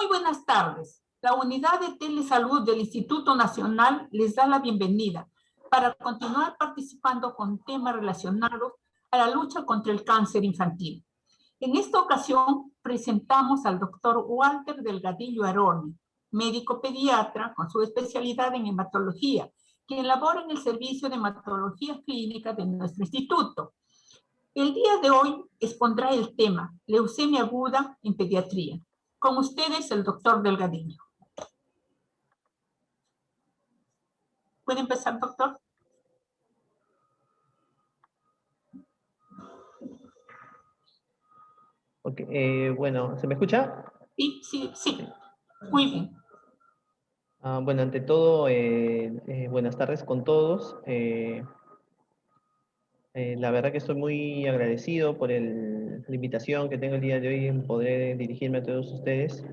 Muy buenas tardes. La unidad de telesalud del Instituto Nacional les da la bienvenida para continuar participando con temas relacionados a la lucha contra el cáncer infantil. En esta ocasión presentamos al doctor Walter Delgadillo Arone, médico pediatra con su especialidad en hematología, quien labora en el servicio de hematología clínica de nuestro instituto. El día de hoy expondrá el tema leucemia aguda en pediatría. Con ustedes, el doctor Delgadillo. ¿Puede empezar, doctor? Ok, bueno, ¿se me escucha? Sí. Muy bien. Bueno, ante todo, buenas tardes con todos. La verdad que estoy muy agradecido por la invitación que tengo el día de hoy en poder dirigirme a todos ustedes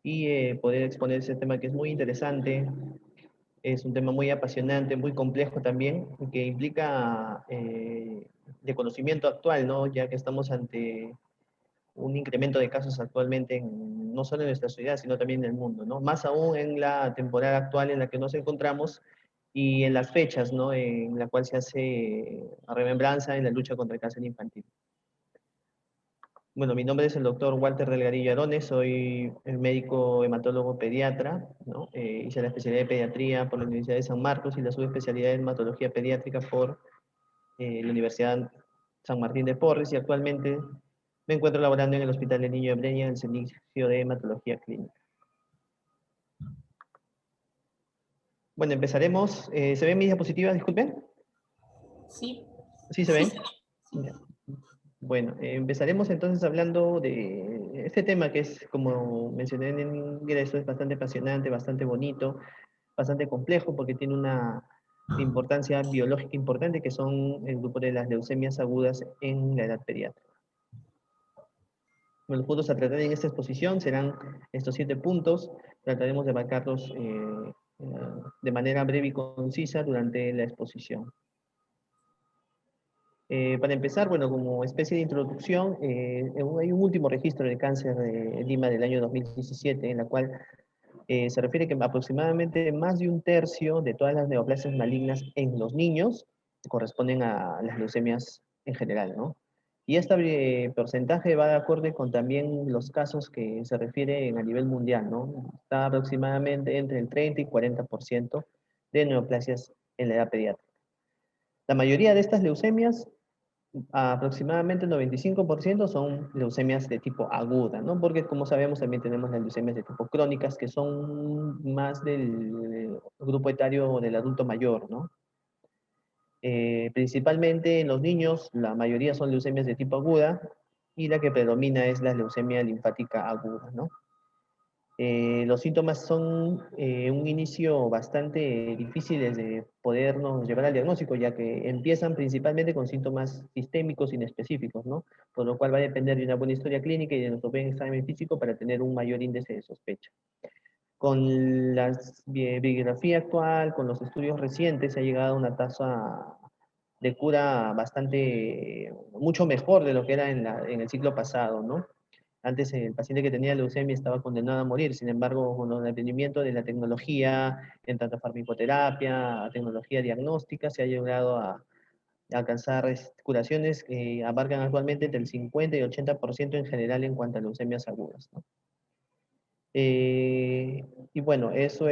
y poder exponer ese tema que es muy interesante. Es un tema muy apasionante, muy complejo también, que implica de conocimiento actual, ¿no? Ya que estamos ante un incremento de casos actualmente, no solo en nuestra ciudad, sino también en el mundo, ¿no? Más aún en la temporada actual en la que nos encontramos y en las fechas, ¿no? En la cual se hace remembranza en la lucha contra el cáncer infantil. Bueno, mi nombre es el doctor Walter Delgadillo Arone, soy médico hematólogo pediatra, ¿no? Hice la especialidad de pediatría por la Universidad de San Marcos y la subespecialidad de hematología pediátrica por la Universidad San Martín de Porres y actualmente me encuentro laborando en el Hospital del Niño de Breña en el servicio de hematología clínica. Bueno, empezaremos. ¿Se ven mis diapositivas? Disculpen. Sí. ¿Sí se ven? Sí. Ya. Bueno, empezaremos entonces hablando de este tema que es, como mencioné en el ingreso, es bastante apasionante, bastante bonito, bastante complejo porque tiene una importancia biológica importante que son el grupo de las leucemias agudas en la edad pediátrica. Bueno, los puntos a tratar en esta exposición serán estos 7 puntos. Trataremos de abarcarlos de manera breve y concisa durante la exposición. Para empezar, bueno, como especie de introducción, hay un último registro de cáncer de Lima del año 2017, en la cual se refiere que aproximadamente más de un tercio de todas las neoplasias malignas en los niños corresponden a las leucemias en general, ¿no? Y este porcentaje va de acuerdo con también los casos que se refieren a nivel mundial, ¿no? Está aproximadamente entre el 30 y 40% de neoplasias en la edad pediátrica. La mayoría de estas leucemias, aproximadamente el 95% son leucemias de tipo aguda, ¿no? Porque como sabemos también tenemos las leucemias de tipo crónicas que son más del grupo etario del adulto mayor, ¿no? Principalmente en los niños, la mayoría son leucemias de tipo aguda y la que predomina es la leucemia linfática aguda, ¿no? Los síntomas son un inicio bastante difíciles de podernos llevar al diagnóstico, ya que empiezan principalmente con síntomas sistémicos inespecíficos, ¿no? Por lo cual va a depender de una buena historia clínica y de nuestro buen examen físico para tener un mayor índice de sospecha. Con la bibliografía actual, con los estudios recientes, se ha llegado a una tasa de cura bastante, mucho mejor de lo que era en el ciclo pasado, ¿no? Antes el paciente que tenía leucemia estaba condenado a morir, sin embargo, con el aprendimiento de la tecnología, en tanto farmacoterapia, tecnología diagnóstica, se ha llegado a alcanzar curaciones que abarcan actualmente entre el 50 y 80% en general en cuanto a leucemias agudas, ¿no? Y bueno, esto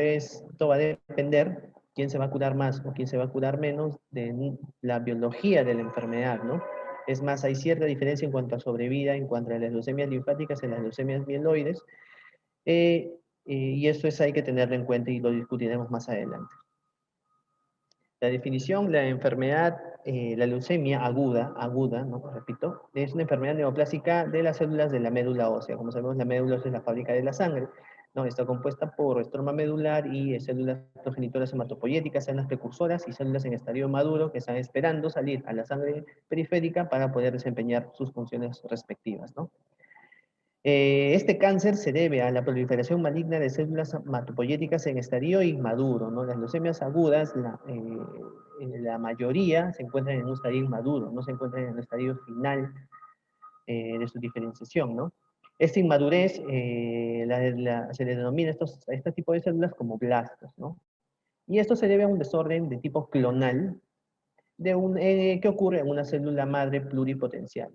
va a depender quién se va a curar más o quién se va a curar menos de la biología de la enfermedad, ¿no? Es más, hay cierta diferencia en cuanto a sobrevida, en cuanto a las leucemias linfáticas y las leucemias mieloides, y eso hay que tenerlo en cuenta y lo discutiremos más adelante. La definición, la enfermedad, la leucemia aguda, ¿no? Repito, es una enfermedad neoplásica de las células de la médula ósea. Como sabemos, la médula ósea es la fábrica de la sangre, ¿no? Está compuesta por estroma medular y células progenitoras hematopoyéticas, células precursoras y células en estadio maduro que están esperando salir a la sangre periférica para poder desempeñar sus funciones respectivas, ¿no? Este cáncer se debe a la proliferación maligna de células hematopoyéticas en estadio inmaduro, ¿no? Las leucemias agudas, la mayoría se encuentran en un estadio inmaduro, no se encuentran en el estadio final de su diferenciación, ¿no? Esta inmadurez se le denomina este tipo de células como blastos, ¿no? Y esto se debe a un desorden de tipo clonal que ocurre en una célula madre pluripotencial.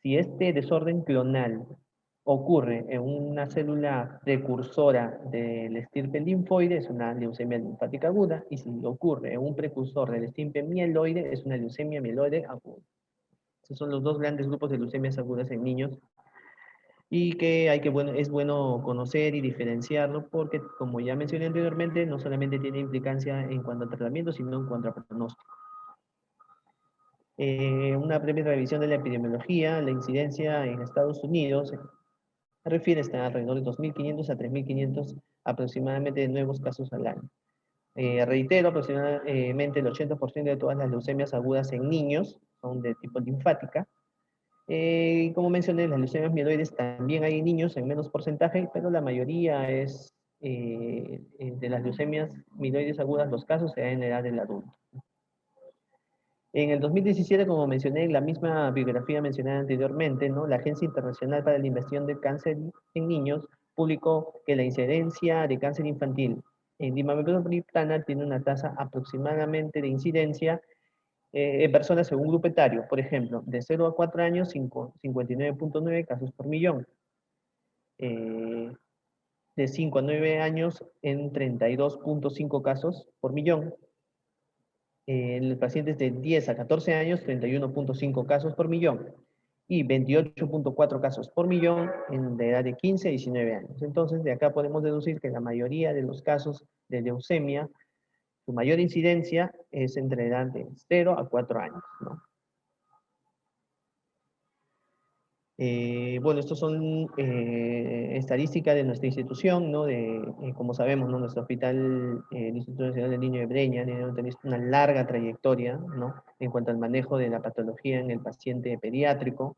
Si este desorden clonal ocurre en una célula precursora del estirpe linfoide, es una leucemia linfática aguda, y si ocurre en un precursor del estirpe mieloide, es una leucemia mieloide aguda. Esos son los dos grandes grupos de leucemias agudas en niños, y que es bueno conocer y diferenciarlo, porque como ya mencioné anteriormente, no solamente tiene implicancia en cuanto a tratamiento, sino en cuanto a pronóstico. Una breve revisión de la epidemiología. La incidencia en Estados Unidos refiere a alrededor de 2.500 a 3.500 aproximadamente de nuevos casos al año. Reitero, aproximadamente el 80% de todas las leucemias agudas en niños son de tipo linfática. Como mencioné, las leucemias mieloides también hay en niños en menos porcentaje, pero la mayoría es de las leucemias mieloides agudas, los casos se dan en la edad del adulto. En el 2017, como mencioné en la misma bibliografía mencionada anteriormente, ¿no? La Agencia Internacional para la Investigación del Cáncer en Niños publicó que la incidencia de cáncer infantil en dimetriptana tiene una tasa aproximadamente de incidencia en personas según grupo etario. Por ejemplo, de 0 a 4 años, 59.9 casos por millón. De 5 a 9 años, en 32.5 casos por millón. En los pacientes de 10 a 14 años, 31.5 casos por millón, y 28.4 casos por millón en la edad de 15 a 19 años. Entonces, de acá podemos deducir que la mayoría de los casos de leucemia, su mayor incidencia es entre la edad de 0 a 4 años, ¿no? Bueno, estos son estadísticas de nuestra institución, ¿no? Como sabemos, ¿no? Nuestro hospital, el Instituto Nacional del Niño de Breña, tiene una larga trayectoria, ¿no? En cuanto al manejo de la patología en el paciente pediátrico,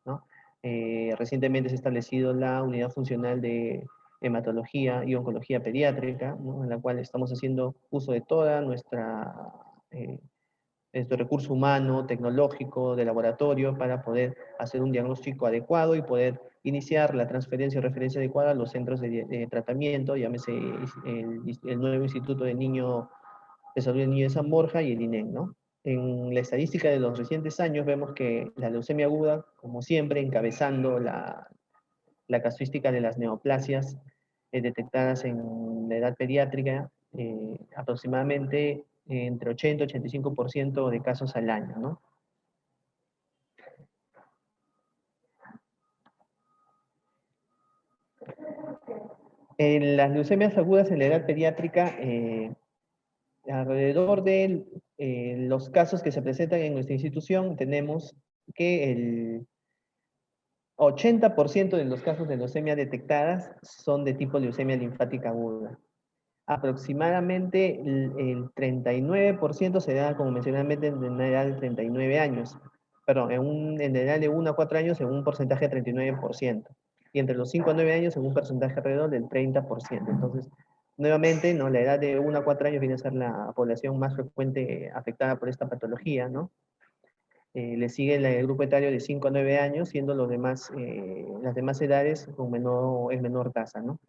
¿no? Recientemente se ha establecido la unidad funcional de hematología y oncología pediátrica, ¿no? En la cual estamos haciendo uso de toda nuestra recurso humano, tecnológico, de laboratorio, para poder hacer un diagnóstico adecuado y poder iniciar la transferencia o referencia adecuada a los centros de tratamiento, llámese el nuevo Instituto de Salud del Niño de San Borja y el INEN, ¿no? En la estadística de los recientes años vemos que la leucemia aguda, como siempre, encabezando la casuística de las neoplasias detectadas en la edad pediátrica, aproximadamente entre 80 y 85% de casos al año, ¿no? En las leucemias agudas en la edad pediátrica, alrededor de los casos que se presentan en nuestra institución, tenemos que el 80% de los casos de leucemia detectadas son de tipo leucemia linfática aguda. Aproximadamente el 39% se da, como mencioné, en la edad de 39 años. Perdón, en la edad de 1 a 4 años en un porcentaje de 39%. Y entre los 5 a 9 años en un porcentaje alrededor del 30%. Entonces, nuevamente, ¿no? La edad de 1 a 4 años viene a ser la población más frecuente afectada por esta patología, ¿no? Le sigue el grupo etario de 5 a 9 años, siendo las demás edades con menor tasa, ¿no?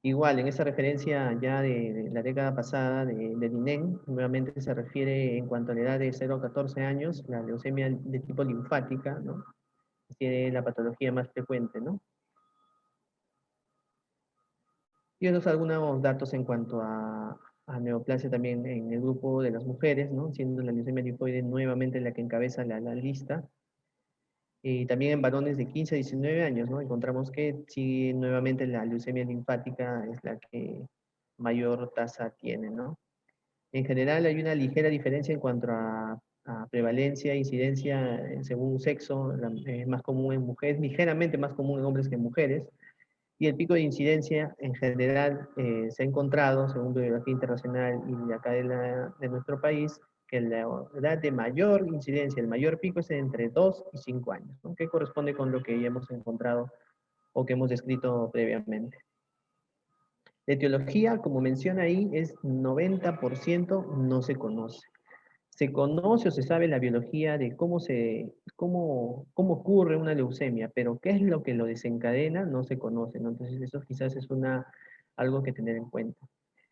Igual, en esa referencia ya de la década pasada del INEN, nuevamente se refiere en cuanto a la edad de 0 a 14 años, la leucemia de tipo linfática, ¿no? Tiene la patología más frecuente, ¿no? Y algunos datos en cuanto a neoplasia también en el grupo de las mujeres, ¿no? Siendo la leucemia linfoide nuevamente la que encabeza la lista. Y también en varones de 15 a 19 años, ¿no? Encontramos que sí, nuevamente la leucemia linfática es la que mayor tasa tiene, ¿no? En general hay una ligera diferencia en cuanto a prevalencia e incidencia según sexo, es más común en mujeres, ligeramente más común en hombres que en mujeres, y el pico de incidencia en general se ha encontrado, según bibliografía internacional y de acá de nuestro país, que la edad de mayor incidencia, el mayor pico es entre 2 y 5 años, ¿no? Que corresponde con lo que ya hemos encontrado o que hemos descrito previamente. La etiología, como menciona ahí, es 90% no se conoce. Se conoce o se sabe la biología de cómo cómo ocurre una leucemia, pero qué es lo que lo desencadena no se conoce, ¿no? Entonces eso quizás es algo que tener en cuenta.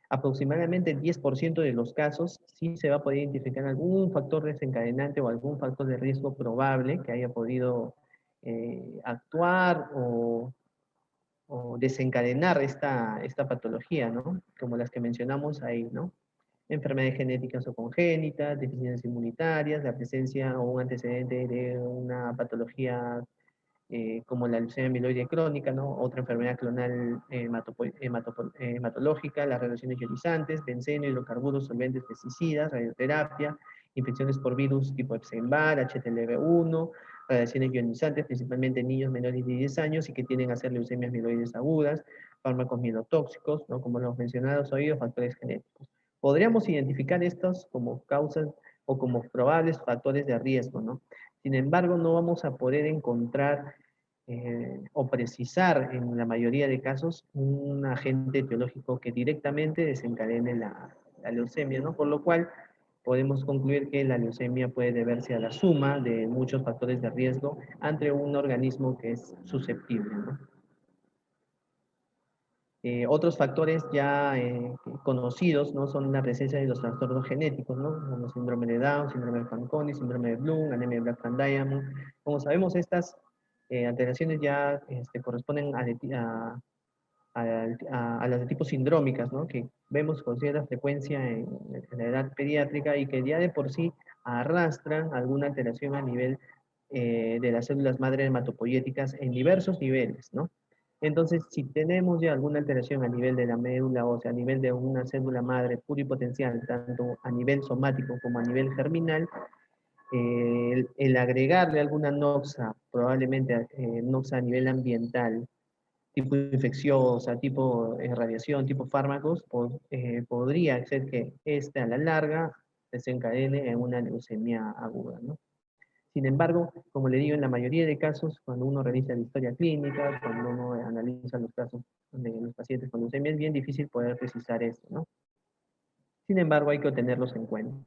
Aproximadamente el 10% de los casos sí se va a poder identificar algún factor desencadenante o algún factor de riesgo probable que haya podido actuar o desencadenar esta patología, ¿no? Como las que mencionamos ahí, ¿no? Enfermedades genéticas o congénitas, deficiencias inmunitarias, la presencia o un antecedente de una patología como la leucemia mieloide crónica, ¿no? Otra enfermedad clonal hematológica, las relaciones ionizantes, benceno, hidrocarburos, solventes, pesticidas, radioterapia, infecciones por virus tipo Epstein-Barr, HTLV-1, radiaciones ionizantes, principalmente en niños menores de 10 años y que tienden a ser leucemias mieloides agudas, fármacos mielotóxicos, ¿no? Como los mencionados oídos, factores genéticos. Podríamos identificar estos como causas o como probables factores de riesgo, ¿no? Sin embargo, no vamos a poder encontrar o precisar en la mayoría de casos un agente etiológico que directamente desencadene la leucemia, ¿no? Por lo cual podemos concluir que la leucemia puede deberse a la suma de muchos factores de riesgo ante un organismo que es susceptible, ¿no? Otros factores ya conocidos, ¿no? Son la presencia de los trastornos genéticos, ¿no? Como síndrome de Down, síndrome de Fanconi, síndrome de Bloom, anemia de Black-Van-Diamond. Como sabemos, estas alteraciones ya corresponden a las de tipo sindrómicas, ¿no? Que vemos con cierta frecuencia en la edad pediátrica y que ya de por sí arrastran alguna alteración a nivel de las células madre hematopoyéticas en diversos niveles, ¿no? Entonces, si tenemos ya alguna alteración a nivel de la médula ósea, a nivel de una célula madre pluripotencial, tanto a nivel somático como a nivel germinal, el agregarle alguna noxa, probablemente noxa a nivel ambiental, tipo infecciosa, tipo radiación, tipo fármacos, podría ser que esta a la larga desencadene en una leucemia aguda, ¿no? Sin embargo, como le digo, en la mayoría de casos, cuando uno realiza la historia clínica, cuando uno analiza los casos de los pacientes con leucemia, es bien difícil poder precisar esto, ¿no? Sin embargo, hay que tenerlos en cuenta.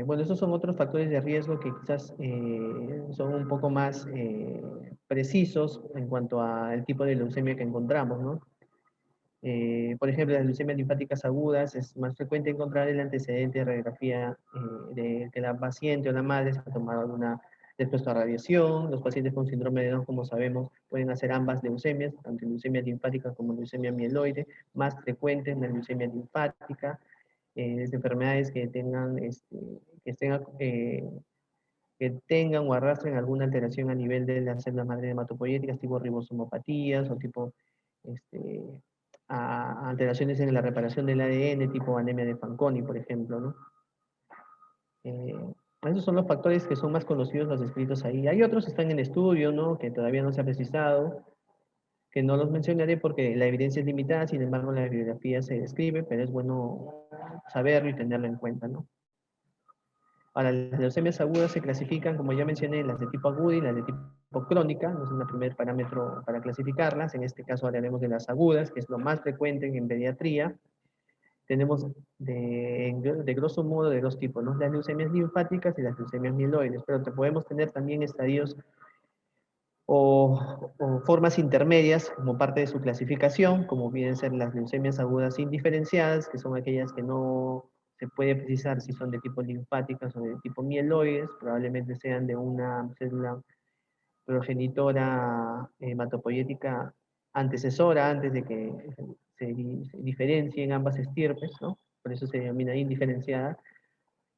Bueno, esos son otros factores de riesgo que quizás son un poco más precisos en cuanto al tipo de leucemia que encontramos, ¿no? Por ejemplo, las leucemias linfáticas agudas es más frecuente encontrar el antecedente de radiografía de que la paciente o la madre se ha tomado alguna expuesto a radiación. Los pacientes con síndrome de Down, como sabemos, pueden hacer ambas leucemias, tanto leucemia linfática como leucemia mieloide, más frecuente en la leucemia linfática. Desde enfermedades que tengan o arrastren alguna alteración a nivel de las células madre hematopoyéticas, tipo ribosomopatías o tipo alteraciones en la reparación del ADN, tipo anemia de Fanconi, por ejemplo, ¿no? Esos son los factores que son más conocidos, los descritos ahí. Hay otros que están en estudio, ¿no? Que todavía no se ha precisado, que no los mencionaré porque la evidencia es limitada, sin embargo la bibliografía se describe, pero es bueno saberlo y tenerlo en cuenta, ¿no? Ahora, las leucemias agudas se clasifican, como ya mencioné, las de tipo aguda y las de tipo crónica, no es el primer parámetro para clasificarlas. En este caso hablaremos de las agudas, que es lo más frecuente en pediatría. Tenemos de grosso modo de dos tipos, ¿no? Las leucemias linfáticas y las leucemias mieloides, pero podemos tener también estadios o formas intermedias como parte de su clasificación, como vienen ser las leucemias agudas indiferenciadas, que son aquellas que no se puede precisar si son de tipo linfáticas o de tipo mieloides, probablemente sean de una célula progenitora hematopoyética antecesora, antes de que se diferencien ambas estirpes, ¿no? Por eso se denomina indiferenciada.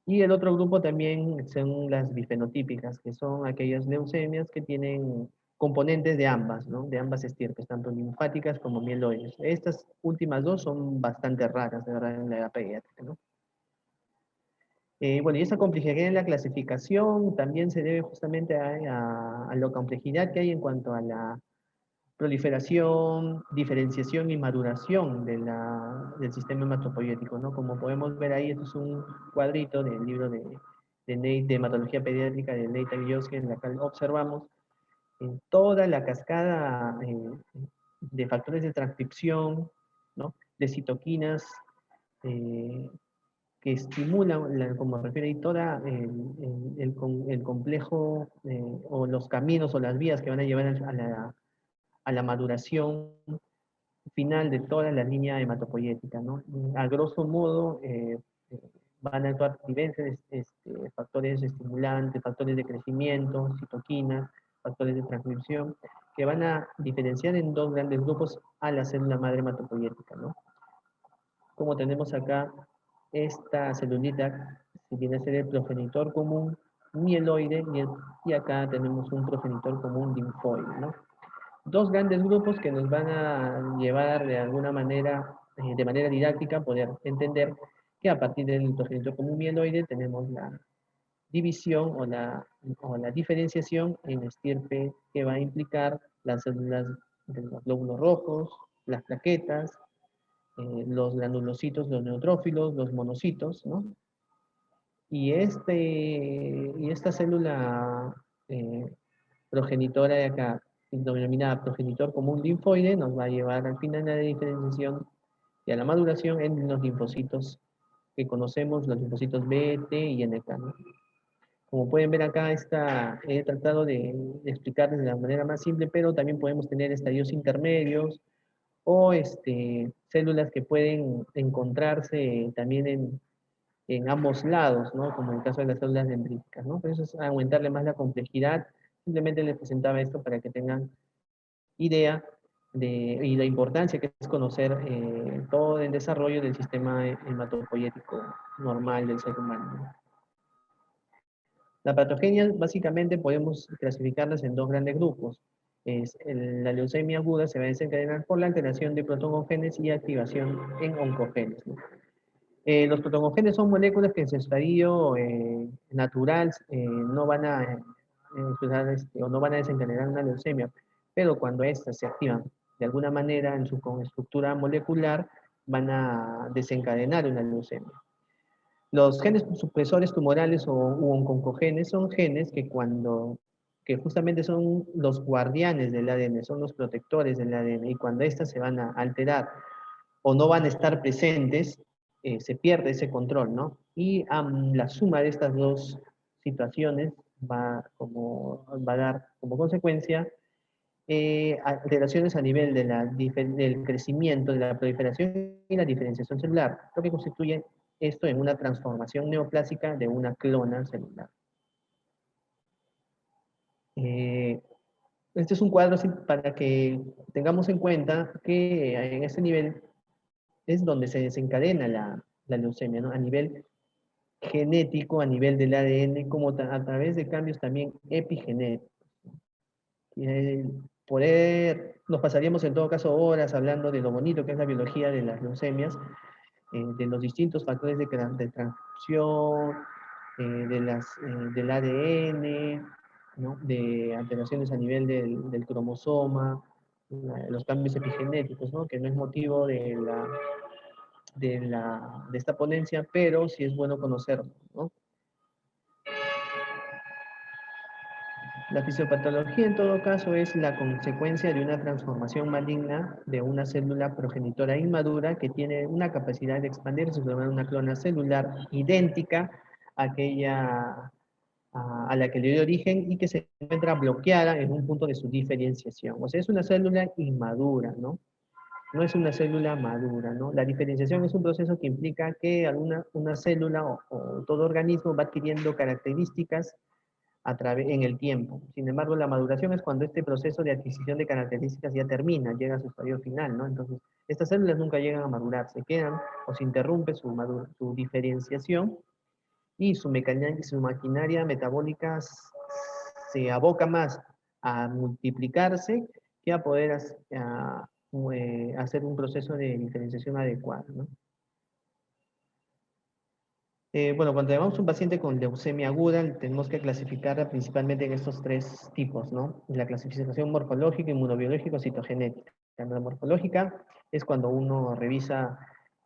Y el otro grupo también son las bifenotípicas, que son aquellas leucemias que tienen componentes de ambas, ¿no? De ambas estirpes, tanto linfáticas como mieloides. Estas últimas dos son bastante raras, de verdad, en la edad pediátrica, ¿no? Bueno, y esa complejidad en la clasificación también se debe justamente a la complejidad que hay en cuanto a la proliferación, diferenciación y maduración del sistema hematopoyético, ¿no? Como podemos ver ahí, esto es un cuadrito del libro de hematología pediátrica de Nathan Yoski, en la cual observamos toda la cascada de factores de transcripción, ¿no? De citoquinas, que estimulan, como refiere Editora, el complejo o los caminos o las vías que van a llevar a la maduración final de toda la línea hematopoyética, ¿no? A grosso modo, van a actuar diversos factores estimulantes, factores de crecimiento, citoquinas, factores de transcripción, que van a diferenciar en dos grandes grupos a la célula madre hematopoyética, ¿no? Como tenemos acá esta celulita, si viene a ser el progenitor común mieloide, y acá tenemos un progenitor común linfoide, ¿no? Dos grandes grupos que nos van a llevar de alguna manera, de manera didáctica, a poder entender que a partir del progenitor común mieloide tenemos la división o la diferenciación en estirpe que va a implicar las células de los glóbulos rojos, las plaquetas, los granulocitos, los neutrófilos, los monocitos, ¿no? Y esta célula progenitora de acá, denominada progenitor común linfoide, nos va a llevar al final a la diferenciación y a la maduración en los linfocitos que conocemos, los linfocitos B, T y NK, ¿no? Como pueden ver acá, he tratado de explicarles de la manera más simple, pero también podemos tener estadios intermedios o células que pueden encontrarse también en ambos lados, ¿no? Como en el caso de las células dendríticas, ¿no? Por eso es aumentarle más la complejidad. Simplemente les presentaba esto para que tengan idea y la importancia que es conocer todo el desarrollo del sistema hematopoyético normal del ser humano, ¿no? La patogenia, básicamente, podemos clasificarlas en dos grandes grupos. La leucemia aguda se va a desencadenar por la alteración de protooncogenes y activación en oncogenes, ¿no? Los protooncogenes son moléculas que en su estadio natural no van a expresar o no van a desencadenar una leucemia, pero cuando éstas se activan de alguna manera en su estructura molecular, van a desencadenar una leucemia. Los genes supresores tumorales u oncogenes son genes que justamente son los guardianes del ADN, son los protectores del ADN, y cuando éstas se van a alterar o no van a estar presentes, se pierde ese control, ¿no? Y la suma de estas dos situaciones va a dar como consecuencia alteraciones a nivel del crecimiento, de la proliferación y la diferenciación celular, lo que constituye esto en una transformación neoplásica de una clona celular. Este es un cuadro para que tengamos en cuenta que en este nivel es donde se desencadena la leucemia, ¿no? A nivel genético, a nivel del ADN, como a través de cambios también epigenéticos. Nos pasaríamos en todo caso horas hablando de lo bonito que es la biología de las leucemias, de los distintos factores de transcripción, del ADN, ¿no? De alteraciones a nivel del cromosoma, los cambios epigenéticos, ¿no? Que no es motivo de esta ponencia, pero sí es bueno conocerlo, ¿no? La fisiopatología, en todo caso, es la consecuencia de una transformación maligna de una célula progenitora inmadura que tiene una capacidad de expandirse sobre una clona celular idéntica a aquella a la que le dio origen y que se encuentra bloqueada en un punto de su diferenciación. O sea, es una célula inmadura, ¿no? No es una célula madura, ¿no? La diferenciación es un proceso que implica que una célula o todo organismo va adquiriendo características en el tiempo. Sin embargo, la maduración es cuando este proceso de adquisición de características ya termina, llega a su estadio final, ¿no? Entonces, estas células nunca llegan a madurar, se quedan o se interrumpe su diferenciación y su maquinaria metabólica se aboca más a multiplicarse que a poder hacer un proceso de diferenciación adecuado, ¿no? Bueno, cuando tenemos un paciente con leucemia aguda, tenemos que clasificarla principalmente en estos tres tipos, ¿no? La clasificación morfológica, inmunobiológica o citogenética. La morfológica es cuando uno revisa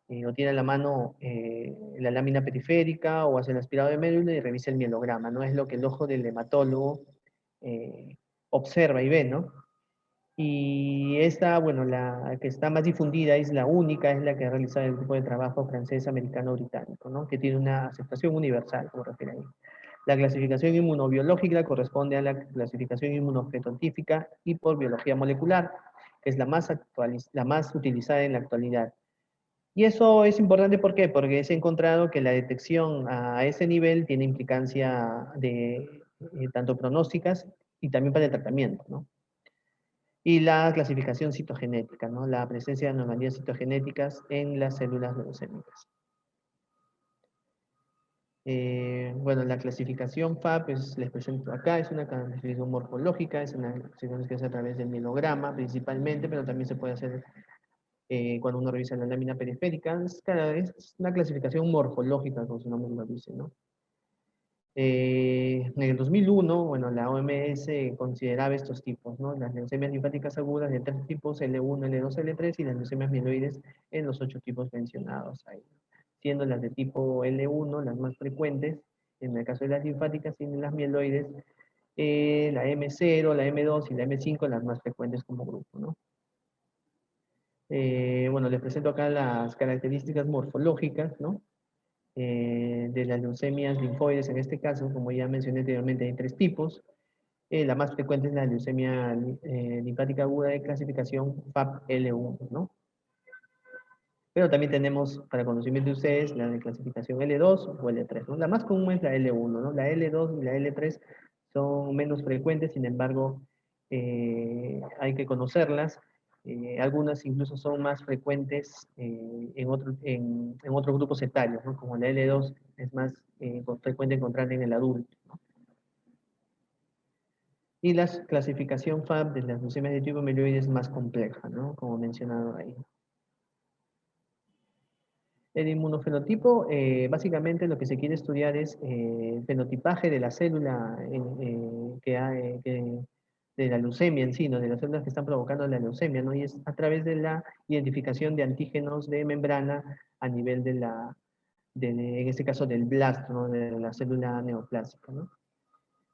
o tiene a la mano la lámina periférica o hace el aspirado de médula y revisa el mielograma, ¿no? Es lo que el ojo del hematólogo observa y ve, ¿no? Y esta, bueno, la que está más difundida es la única, es la que ha realizado el grupo de trabajo francés, americano, británico, ¿no? Que tiene una aceptación universal, como refiere ahí. La clasificación inmunobiológica corresponde a la clasificación inmunofenotípica y por biología molecular, que es la más utilizada en la actualidad. Y eso es importante, ¿por qué? Porque se ha encontrado que la detección a ese nivel tiene implicancia de tanto pronósticas y también para el tratamiento, ¿no? Y la clasificación citogenética, ¿no? La presencia de anomalías citogenéticas en las células leucémicas. Bueno, la clasificación FAB, pues, les presento acá, es una clasificación morfológica, es una clasificación que se hace a través del mielograma principalmente, pero también se puede hacer cuando uno revisa la lámina periférica. Es una clasificación morfológica, como su nombre lo dice, ¿no? En el 2001, bueno, la OMS consideraba estos tipos, ¿no? Las leucemias linfáticas agudas de 3 tipos, L1, L2, L3, y las leucemias mieloides en los 8 tipos mencionados ahí, siendo las de tipo L1 las más frecuentes. En el caso de las linfáticas, tienen las mieloides, la M0, la M2 y la M5 las más frecuentes como grupo, ¿no? Bueno, les presento acá las características morfológicas, ¿no? De las leucemias linfoides en este caso, como ya mencioné anteriormente, hay 3 tipos. La más frecuente es la leucemia linfática aguda de clasificación FAP-L1, ¿no? Pero también tenemos, para conocimiento de ustedes, la de clasificación L2 o L3, ¿no? La más común es la L1, ¿no? La L2 y la L3 son menos frecuentes, sin embargo, hay que conocerlas. Algunas incluso son más frecuentes en otros grupos etarios, ¿no? Como la L2 es más frecuente encontrar en el adulto, ¿no? Y la clasificación FAB de las leucemias de tipo mieloide es más compleja, ¿no? Como mencionado ahí. El inmunofenotipo, básicamente lo que se quiere estudiar es el fenotipaje de la célula de la leucemia en sí, ¿no? De las células que están provocando la leucemia, ¿no? Y es a través de la identificación de antígenos de membrana a nivel en este caso del blasto, ¿no? De la célula neoplásica, ¿no?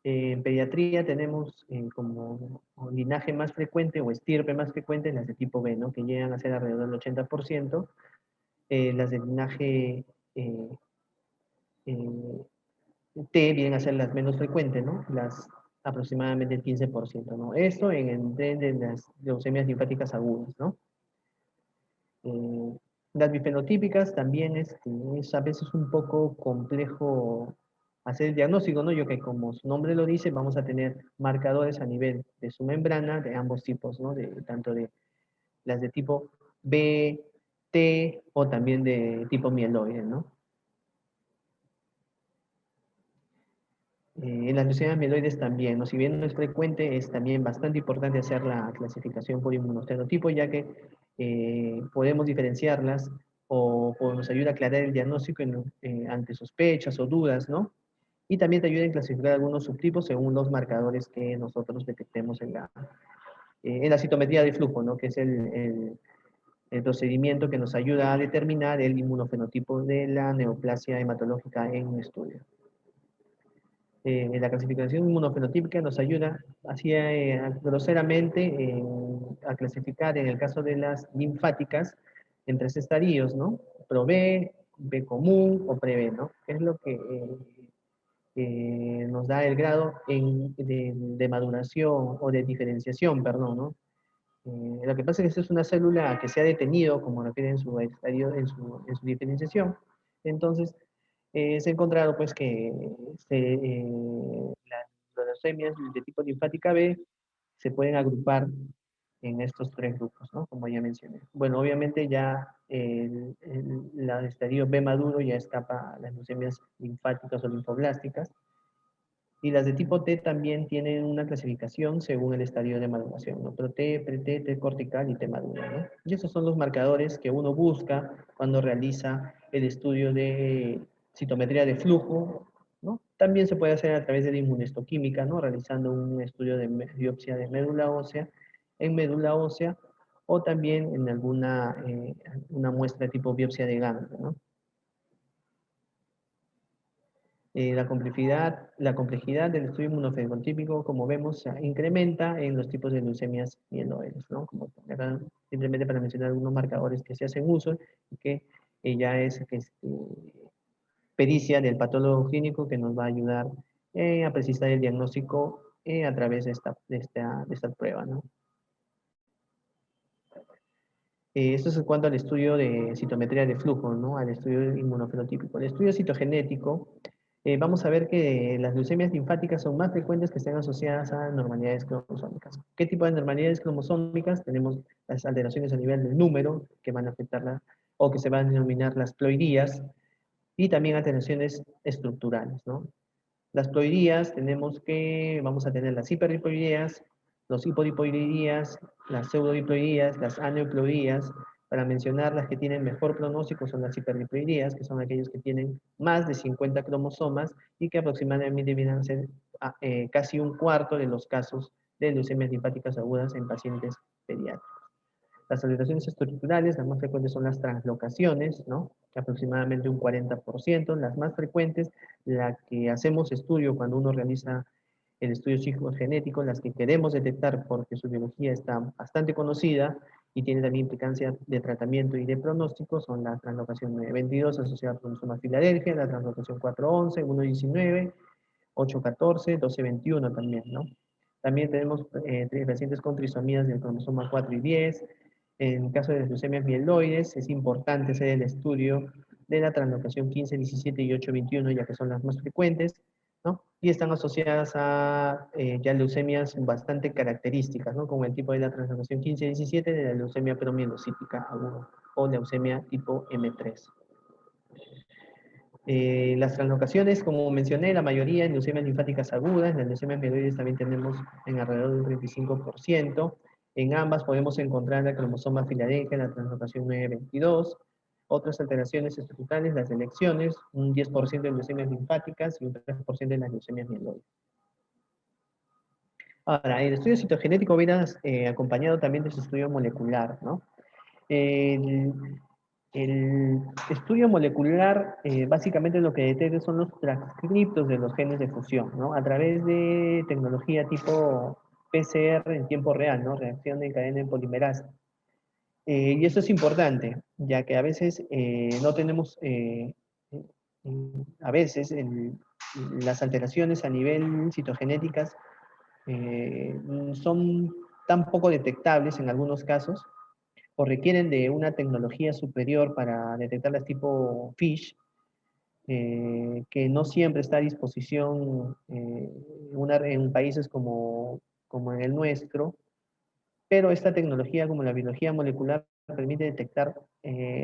En pediatría tenemos como linaje más frecuente o estirpe más frecuente las de tipo B, ¿no? Que llegan a ser alrededor del 80%. Las de linaje eh, eh, T vienen a ser las menos frecuentes, ¿no? Las aproximadamente el 15%, ¿no? Esto en el de las leucemias linfáticas agudas, ¿no? Las bifenotípicas también es a veces un poco complejo hacer el diagnóstico, ¿no? Yo que como su nombre lo dice, vamos a tener marcadores a nivel de su membrana de ambos tipos, ¿no? Tanto de las de tipo B, T o también de tipo mieloide, ¿no? En las leucemias mieloides también, ¿no? Si bien no es frecuente, es también bastante importante hacer la clasificación por inmunofenotipo, ya que podemos diferenciarlas o nos ayuda a aclarar el diagnóstico ante sospechas o dudas, ¿no? Y también te ayuda a clasificar algunos subtipos según los marcadores que nosotros detectemos en la citometría de flujo, ¿no? Que es el procedimiento que nos ayuda a determinar el inmunofenotipo de la neoplasia hematológica en un estudio. La clasificación inmunofenotípica nos ayuda así groseramente a clasificar en el caso de las linfáticas en 3 estadios, ¿no? Pro-B, B común o pre-B, ¿no? Que es lo que nos da el grado de maduración o de diferenciación, perdón, ¿no? Lo que pasa es que esta es una célula que se ha detenido, como refiere en su estadio, en su diferenciación. Entonces, se ha encontrado pues que las leucemias de tipo linfática B se pueden agrupar en estos 3 grupos, ¿no? Como ya mencioné. Bueno, obviamente ya el estadio B maduro ya escapa a las leucemias linfáticas o linfoblásticas. Y las de tipo T también tienen una clasificación según el estadio de maduración, ¿no? Pro-T, pre-T, T cortical y T maduro, ¿no? Y esos son los marcadores que uno busca cuando realiza el estudio de citometría de flujo, ¿no? También se puede hacer a través de la inmunohistoquímica, ¿no? Realizando un estudio de biopsia de médula ósea, en médula ósea, o también en una muestra tipo biopsia de ganglio, ¿no? La complejidad del estudio inmunofenotípico, como vemos, se incrementa en los tipos de leucemias mieloides, ¿no? Como simplemente para mencionar algunos marcadores que se hacen uso y que ya es pericia del patólogo clínico que nos va a ayudar a precisar el diagnóstico a través de esta prueba, ¿no? Esto es en cuanto al estudio de citometría de flujo, ¿no? Al estudio inmunofenotípico. El estudio citogenético, vamos a ver que las leucemias linfáticas son más frecuentes que estén asociadas a anormalidades cromosómicas. ¿Qué tipo de anormalidades cromosómicas? Tenemos las alteraciones a nivel del número, que van a afectarla, o que se van a denominar las ploidías, y también alteraciones estructurales, ¿no? Las ploidías, vamos a tener las hiperdiploidías, los hipodiploidías, las pseudodiploidías, las aneuploidías. Para mencionar las que tienen mejor pronóstico son las hiperdiploidías, que son aquellos que tienen más de 50 cromosomas y que aproximadamente vienen a ser casi un cuarto de los casos de leucemias linfáticas agudas en pacientes pediátricos. Las alteraciones estructurales, las más frecuentes son las translocaciones, ¿no? Aproximadamente un 40%. Las más frecuentes, la que hacemos estudio cuando uno realiza el estudio psicogenético, las que queremos detectar porque su biología está bastante conocida y tiene también implicancia de tratamiento y de pronóstico, son la translocación 922 asociada al cromosoma Filadelfia, la translocación 411, 119, 814, 1221 también, ¿no? También tenemos pacientes con trisomías del cromosoma 4 y 10. En el caso de las leucemias mieloides, es importante hacer el estudio de la translocación 15, 17 y 821, ya que son las más frecuentes, ¿no? Y están asociadas a ya leucemias bastante características, ¿no? Como el tipo de la translocación 15-17 de la leucemia promielocítica aguda o leucemia tipo M3. Las translocaciones, como mencioné, la mayoría en leucemias linfáticas agudas, en las leucemias mieloides también tenemos en alrededor del 35%. En ambas podemos encontrar la cromosoma Filadelfia, la translocación 922. Otras alteraciones estructurales, las elecciones, un 10% en leucemias linfáticas y un 3% en las leucemias mieloides. Ahora, el estudio citogenético viene acompañado también de su estudio molecular, ¿no? El estudio molecular básicamente lo que detecta son los transcriptos de los genes de fusión, ¿no? A través de tecnología tipo PCR en tiempo real, ¿no? Reacción de cadena en polimerasa. Y eso es importante, ya que a veces no tenemos, a veces las alteraciones a nivel citogenéticas son tan poco detectables en algunos casos, o requieren de una tecnología superior para detectarlas tipo FISH, que no siempre está a disposición en países como en el nuestro, pero esta tecnología, como la biología molecular, permite detectar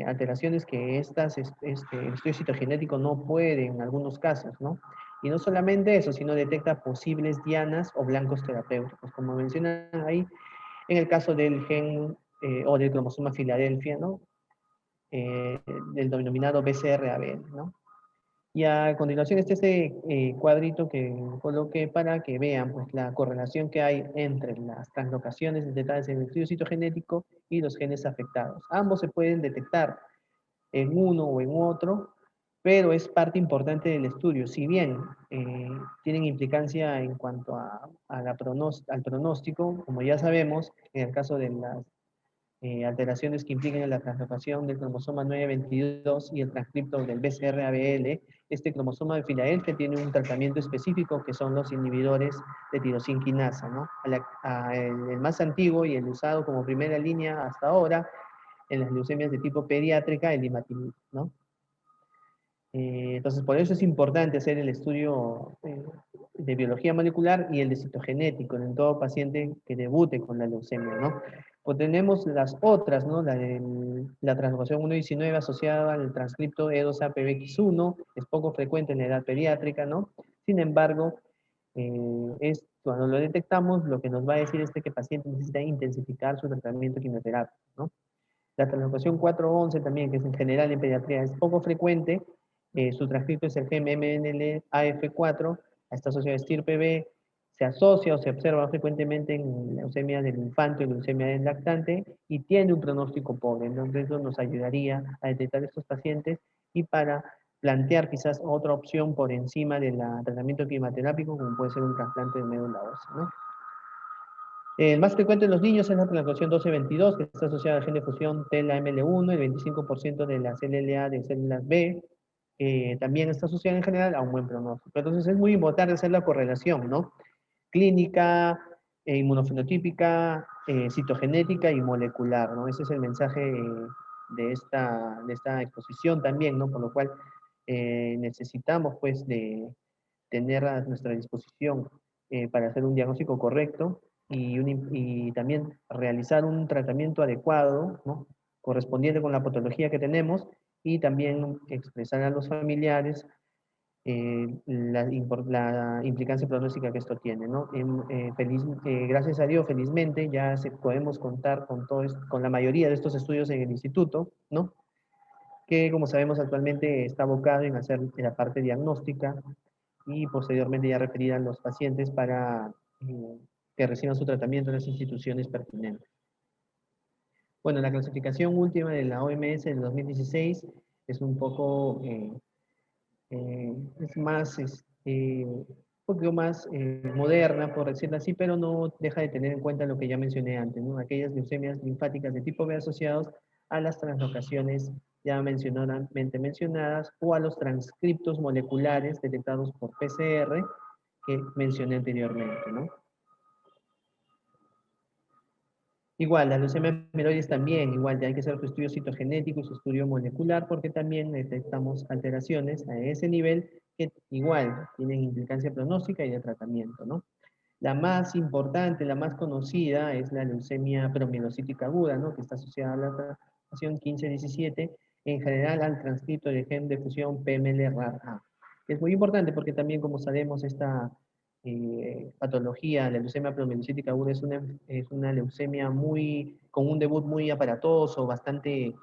alteraciones que el estudio citogenético no puede en algunos casos, ¿no? Y no solamente eso, sino detecta posibles dianas o blancos terapéuticos, como mencionan ahí, en el caso del gen o del cromosoma Filadelfia, ¿no? Del denominado BCR-ABL, ¿no? Y a continuación este cuadrito que coloqué para que vean pues, la correlación que hay entre las translocaciones detectadas en el estudio citogenético y los genes afectados. Ambos se pueden detectar en uno o en otro, pero es parte importante del estudio. Si bien tienen implicancia en cuanto al pronóstico, como ya sabemos, en el caso de las alteraciones que impliquen la translocación del cromosoma 922 y el transcripto del BCR-ABL, este cromosoma de Filadelfia tiene un tratamiento específico que son los inhibidores de tirosina quinasa, ¿no? El más antiguo y el usado como primera línea hasta ahora en las leucemias de tipo pediátrica, el imatinib, ¿no? Entonces, por eso es importante hacer el estudio de biología molecular y el de citogenético en todo paciente que debute con la leucemia, ¿no? Pues tenemos las otras, ¿no? La translocación 1.19 asociada al transcripto E2APBX1, es poco frecuente en la edad pediátrica, ¿no? Sin embargo, cuando lo detectamos, lo que nos va a decir es que el paciente necesita intensificar su tratamiento quimioterápico, ¿no? La translocación 411 también, que es en general en pediatría, es poco frecuente. Su transcripto es el GMMLAF4, está asociado a estirpe B, se asocia o se observa frecuentemente en leucemia del infante o leucemia del lactante y tiene un pronóstico pobre. Entonces eso nos ayudaría a detectar estos pacientes y para plantear quizás otra opción por encima del tratamiento quimioterápico, como puede ser un trasplante de médula ósea, ¿no? El más frecuente en los niños es la transplantación 12-22, que está asociada al gen de fusión TLA-ML1, el 25% de las LLA de células B, también está asociada en general a un buen pronóstico. Entonces es muy importante hacer la correlación, ¿no? Clínica, inmunofenotípica, citogenética y molecular, ¿no? Ese es el mensaje de esta exposición también, ¿no? Por lo cual necesitamos, pues, de tener a nuestra disposición para hacer un diagnóstico correcto y también realizar un tratamiento adecuado, ¿no? Correspondiente con la patología que tenemos y también expresar a los familiares la implicancia pronóstica que esto tiene, ¿no? Gracias a Dios, felizmente, ya podemos contar con la mayoría de estos estudios en el instituto, ¿no? Que, como sabemos, actualmente está abocado en hacer la parte diagnóstica y posteriormente ya referir a los pacientes para que reciban su tratamiento en las instituciones pertinentes. Bueno, la clasificación última de la OMS del 2016 es un poco, es más, un poquito más moderna, por decirlo así, pero no deja de tener en cuenta lo que ya mencioné antes, ¿no? Aquellas leucemias linfáticas de tipo B asociados a las translocaciones ya mencionadas o a los transcriptos moleculares detectados por PCR que mencioné anteriormente, ¿no? Igual, la leucemia amiloides también, igual, ya hay que hacer su estudio citogenético y su estudio molecular porque también detectamos alteraciones a ese nivel que igual tienen implicancia pronóstica y de tratamiento, ¿no? La más importante, la más conocida es la leucemia promielocítica aguda, ¿no? Que está asociada a la translocación 15-17, en general al transcripto de gen de fusión PML-RARA. Es muy importante porque también, como sabemos, esta patología, la leucemia promielocítica aguda es una leucemia con un debut muy aparatoso, bastante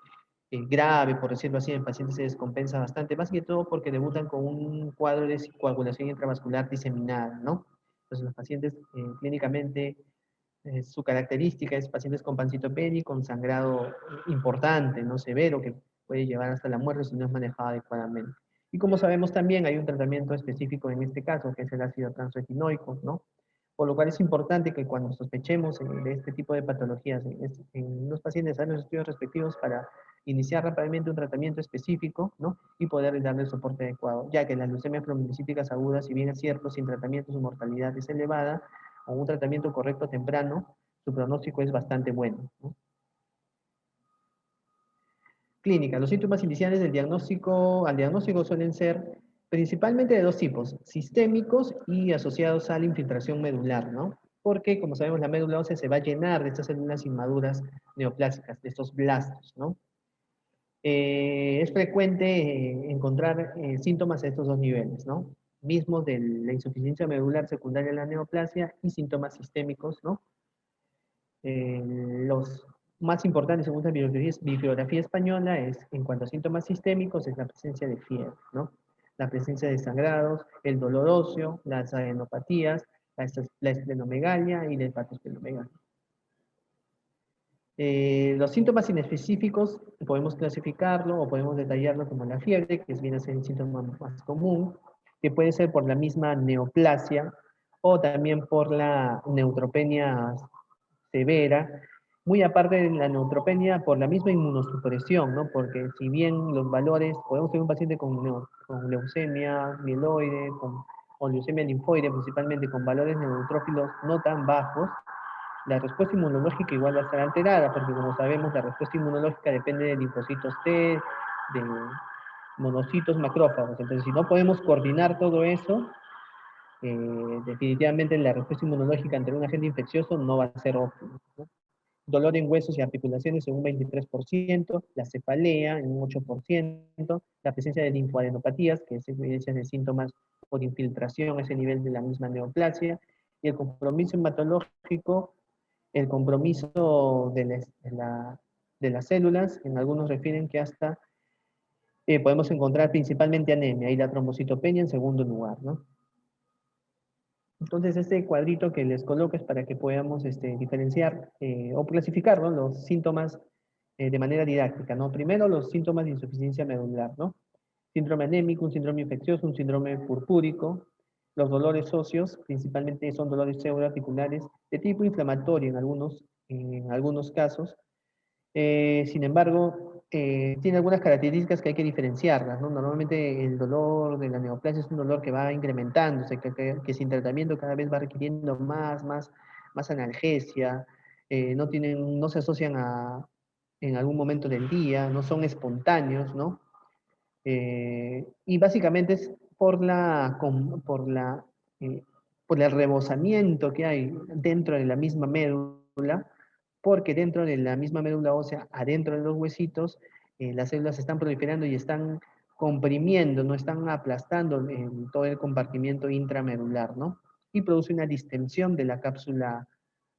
grave, por decirlo así, en pacientes se descompensa bastante, más que todo porque debutan con un cuadro de coagulación intravascular diseminada, ¿no? Entonces los pacientes clínicamente, su característica es pacientes con pancitopenia y con sangrado importante, no severo, que puede llevar hasta la muerte si no es manejado adecuadamente. Y como sabemos también hay un tratamiento específico en este caso, que es el ácido transretinoico, ¿no? Por lo cual es importante que cuando sospechemos de este tipo de patologías en los pacientes hagan los estudios respectivos para iniciar rápidamente un tratamiento específico, ¿no? Y poder darle el soporte adecuado, ya que las leucemias promielocíticas agudas, si bien es cierto, sin tratamiento su mortalidad es elevada, con un tratamiento correcto temprano, su pronóstico es bastante bueno, ¿no? Clínica. Los síntomas iniciales al diagnóstico suelen ser principalmente de dos tipos, sistémicos y asociados a la infiltración medular, ¿no? Porque, como sabemos, la médula ósea se va a llenar de estas células inmaduras neoplásicas, de estos blastos, ¿no? Es frecuente encontrar síntomas a estos dos niveles, ¿no? Mismos de la insuficiencia medular secundaria de la neoplasia y síntomas sistémicos, ¿no? Los más importantes según la bibliografía española es, en cuanto a síntomas sistémicos, es la presencia de fiebre, ¿no? La presencia de sangrados, el dolor óseo, las adenopatías, la esplenomegalia y la hepatosplenomegalia. Los síntomas inespecíficos podemos clasificarlo o podemos detallarlo como la fiebre, que viene a ser el síntoma más común, que puede ser por la misma neoplasia o también por la neutropenia severa, muy aparte de la neutropenia por la misma inmunosupresión, ¿no? Porque si bien los valores, podemos tener un paciente con leucemia mieloide, o leucemia linfoide, principalmente con valores neutrófilos no tan bajos, la respuesta inmunológica igual va a estar alterada, porque como sabemos, la respuesta inmunológica depende de linfocitos T, de monocitos macrófagos. Entonces, si no podemos coordinar todo eso, definitivamente la respuesta inmunológica ante un agente infeccioso no va a ser óptima, ¿no? Dolor en huesos y articulaciones en un 23%, la cefalea en un 8%, la presencia de linfoadenopatías, que es evidencia de síntomas por infiltración a ese nivel de la misma neoplasia, y el compromiso hematológico, el compromiso de las células, en algunos refieren que hasta podemos encontrar principalmente anemia y la trombocitopenia en segundo lugar, ¿no? Entonces, este cuadrito que les coloco es para que podamos diferenciar o clasificar, ¿no? Los síntomas de manera didáctica, ¿no? Primero, los síntomas de insuficiencia medular, ¿no? síndrome anémico, un síndrome infeccioso, un síndrome purpúrico. Los dolores óseos, principalmente son dolores pseudoarticulares de tipo inflamatorio en algunos casos. Sin embargo, tiene algunas características que hay que diferenciarlas, ¿no? Normalmente el dolor de la neoplasia es un dolor que va incrementándose, que sin tratamiento cada vez va requiriendo más analgesia, no se asocian en algún momento del día, no son espontáneos, ¿no? Y básicamente es eh, por el rebosamiento que hay dentro de la misma médula, porque dentro de la misma médula ósea, adentro de los huesitos, las células están proliferando y están comprimiendo, no están aplastando en todo el compartimiento intramedular, ¿no? Y produce una distensión de la cápsula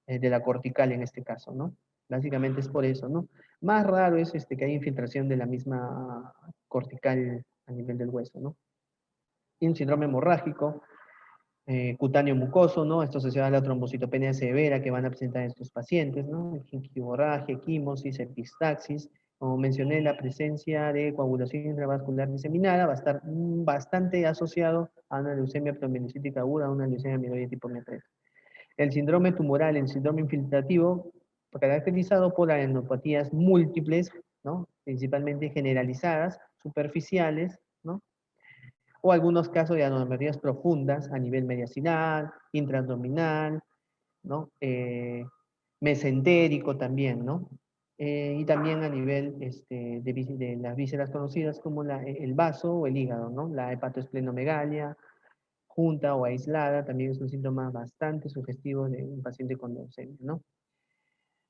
de la cortical en este caso, ¿no? Básicamente es por eso, ¿no? Más raro es que hay infiltración de la misma cortical a nivel del hueso, ¿no? Y un síndrome hemorrágico, cutáneo mucoso, ¿no? Esto asociado a la trombocitopenia severa que van a presentar estos pacientes, ¿no? Gingivorragia, equimosis, epistaxis. Como mencioné, la presencia de coagulación intravascular diseminada va a estar bastante asociado a una leucemia promielocítica aguda, a una leucemia amiloide tipo M3. El síndrome tumoral, el síndrome infiltrativo, caracterizado por adenopatías múltiples, ¿no? Principalmente generalizadas, superficiales, ¿no? O algunos casos de adenopatías profundas a nivel mediastinal, intraabdominal, ¿no? Mesentérico también, ¿no? Y también a nivel de las vísceras conocidas como el vaso o el hígado, ¿no? La hepatoesplenomegalia, junta o aislada, también es un síntoma bastante sugestivo de un paciente con leucemia, ¿no?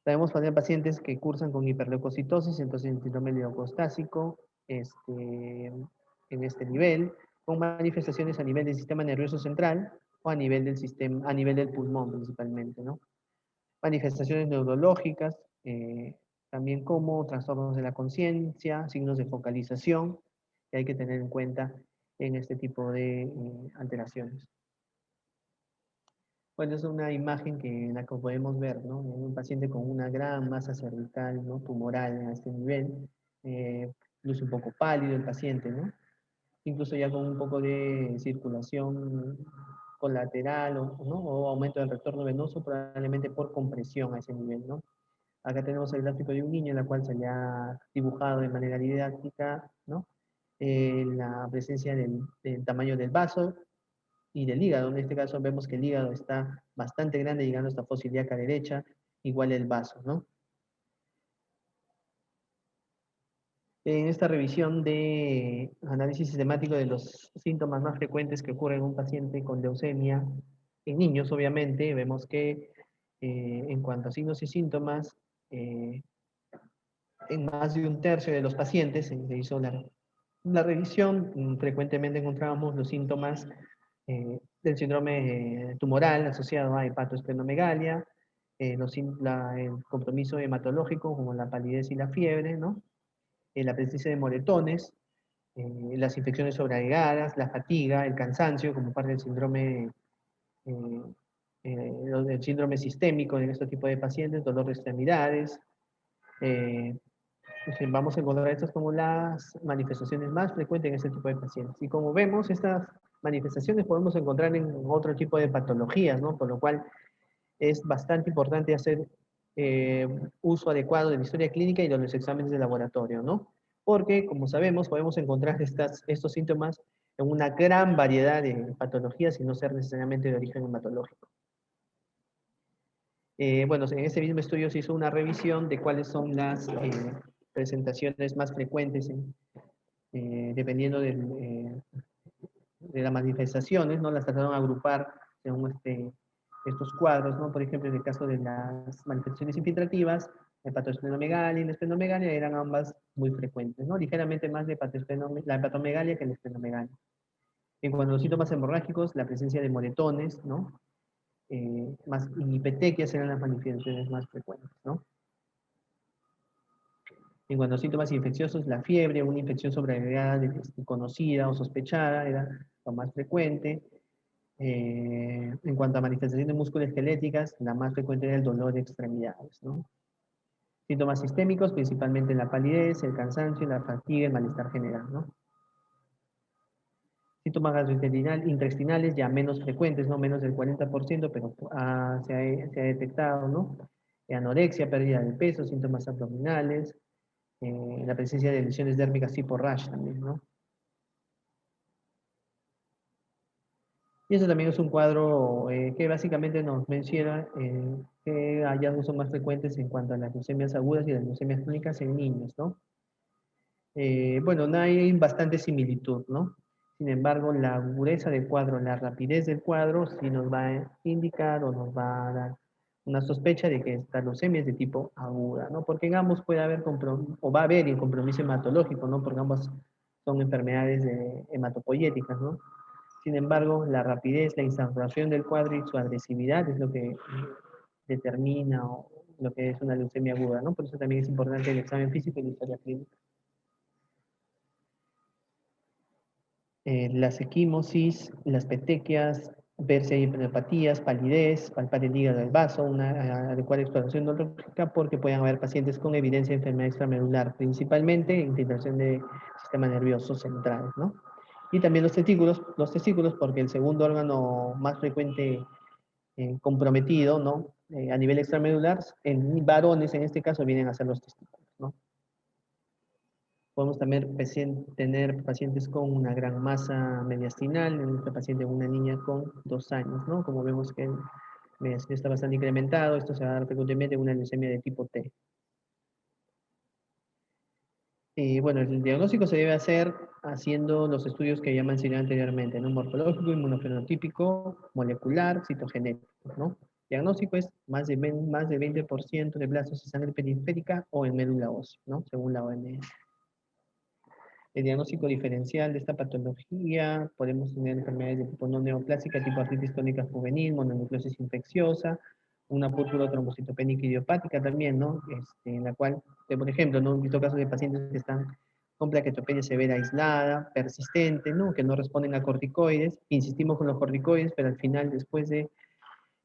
Sabemos tener pacientes que cursan con hiperleucocitosis, entonces el síndrome leucostásico, en este nivel, con manifestaciones a nivel del sistema nervioso central o a nivel del pulmón principalmente, ¿no? Manifestaciones neurológicas, también como trastornos de la conciencia, signos de focalización, que hay que tener en cuenta en este tipo de alteraciones. Bueno, es una imagen en la que podemos ver, ¿no? Un paciente con una gran masa cervical, ¿no? Tumoral a este nivel, luce un poco pálido el paciente, ¿no? Incluso ya con un poco de circulación colateral, ¿no? O aumento del retorno venoso, probablemente por compresión a ese nivel, ¿no? Acá tenemos el gráfico de un niño en la cual se le ha dibujado de manera didáctica, ¿no? La presencia del tamaño del vaso y del hígado. En este caso vemos que el hígado está bastante grande, llegando hasta fosa ilíaca derecha, igual el vaso, ¿no? En esta revisión de análisis sistemático de los síntomas más frecuentes que ocurren en un paciente con leucemia, en niños obviamente, vemos que en cuanto a signos y síntomas, en más de un tercio de los pacientes se hizo la revisión, frecuentemente encontrábamos los síntomas del síndrome tumoral asociado a hepatoesplenomegalia, el compromiso hematológico como la palidez y la fiebre, ¿no? La presencia de moretones, las infecciones sobreagregadas, la fatiga, el cansancio como parte del síndrome, del síndrome sistémico en este tipo de pacientes, dolor de extremidades. Vamos a encontrar estas como las manifestaciones más frecuentes en este tipo de pacientes. Y como vemos, estas manifestaciones podemos encontrar en otro tipo de patologías, ¿no? Por lo cual es bastante importante hacer uso adecuado de la historia clínica y de los exámenes de laboratorio, ¿no? Porque, como sabemos, podemos encontrar estos síntomas en una gran variedad de patologías y no ser necesariamente de origen hematológico. Bueno, en este mismo estudio se hizo una revisión de cuáles son las presentaciones más frecuentes dependiendo de las manifestaciones, ¿no? Las trataron de agrupar según estos cuadros, ¿no? Por ejemplo, en el caso de las manifestaciones infiltrativas, la hepatoesplenomegalia y la esplenomegalia eran ambas muy frecuentes, ¿no? Ligeramente más de la hepatomegalia que la esplenomegalia. En cuanto a los síntomas hemorrágicos, la presencia de moretones, ¿no? Y petequias eran las manifestaciones más frecuentes, ¿no? En cuanto a síntomas infecciosos, la fiebre, una infección sobreagregada conocida o sospechada era lo más frecuente. En cuanto a manifestaciones musculoesqueléticas, la más frecuente era el dolor de extremidades, ¿no? Síntomas sistémicos, principalmente la palidez, el cansancio, la fatiga, el malestar general, ¿no? Síntomas gastrointestinales ya menos frecuentes, ¿no? Menos del 40%, pero se ha detectado, ¿no? Anorexia, pérdida de peso, síntomas abdominales, la presencia de lesiones dérmicas tipo rash también, ¿no? Y eso también es un cuadro que básicamente nos menciona que hallazgos son más frecuentes en cuanto a las leucemias agudas y las leucemias crónicas en niños, ¿no? Bueno, no hay bastante similitud, ¿no? Sin embargo, la agudeza del cuadro, la rapidez del cuadro, sí nos va a indicar o nos va a dar una sospecha de que esta leucemia es de tipo aguda, ¿no? Porque en ambos puede haber o va a haber un compromiso hematológico, ¿no? Porque ambas son enfermedades hematopoyéticas, ¿no? Sin embargo, la rapidez, la instauración del cuadro y su agresividad es lo que determina lo que es una leucemia aguda, ¿no? Por eso también es importante el examen físico y la historia clínica. Las equimosis, las petequias, ver si hay hepatopatías, palidez, palpar el hígado del vaso, una adecuada exploración neurológica, porque pueden haber pacientes con evidencia de enfermedad extramedular, principalmente infiltración del sistema nervioso central, ¿no? Y también los testículos, porque el segundo órgano más frecuente comprometido, ¿no? A nivel extramedular, en varones en este caso vienen a ser los testículos, ¿no? Podemos también tener pacientes con una gran masa mediastinal, en nuestra paciente una niña con 2 años, ¿no? Como vemos que el mediastinio está bastante incrementado, esto se va a dar frecuentemente en una leucemia de tipo T. Y bueno, el diagnóstico se debe hacer haciendo los estudios que ya mencioné anteriormente, ¿no? Morfológico, inmunofenotípico, molecular, citogenético, ¿no? Diagnóstico es más de 20% de blastos de sangre periférica o en médula ósea, ¿no? Según la OMS. El diagnóstico diferencial de esta patología, podemos tener enfermedades de tipo no neoplásica, tipo artritis tónica juvenil, mononucleosis infecciosa, una púrpura trombocitopénica idiopática también, ¿no? En la cual, por ejemplo, ¿no? He visto casos de pacientes que están con plaquetopenia severa aislada, persistente, ¿no? Que no responden a corticoides, insistimos con los corticoides, pero al final, después de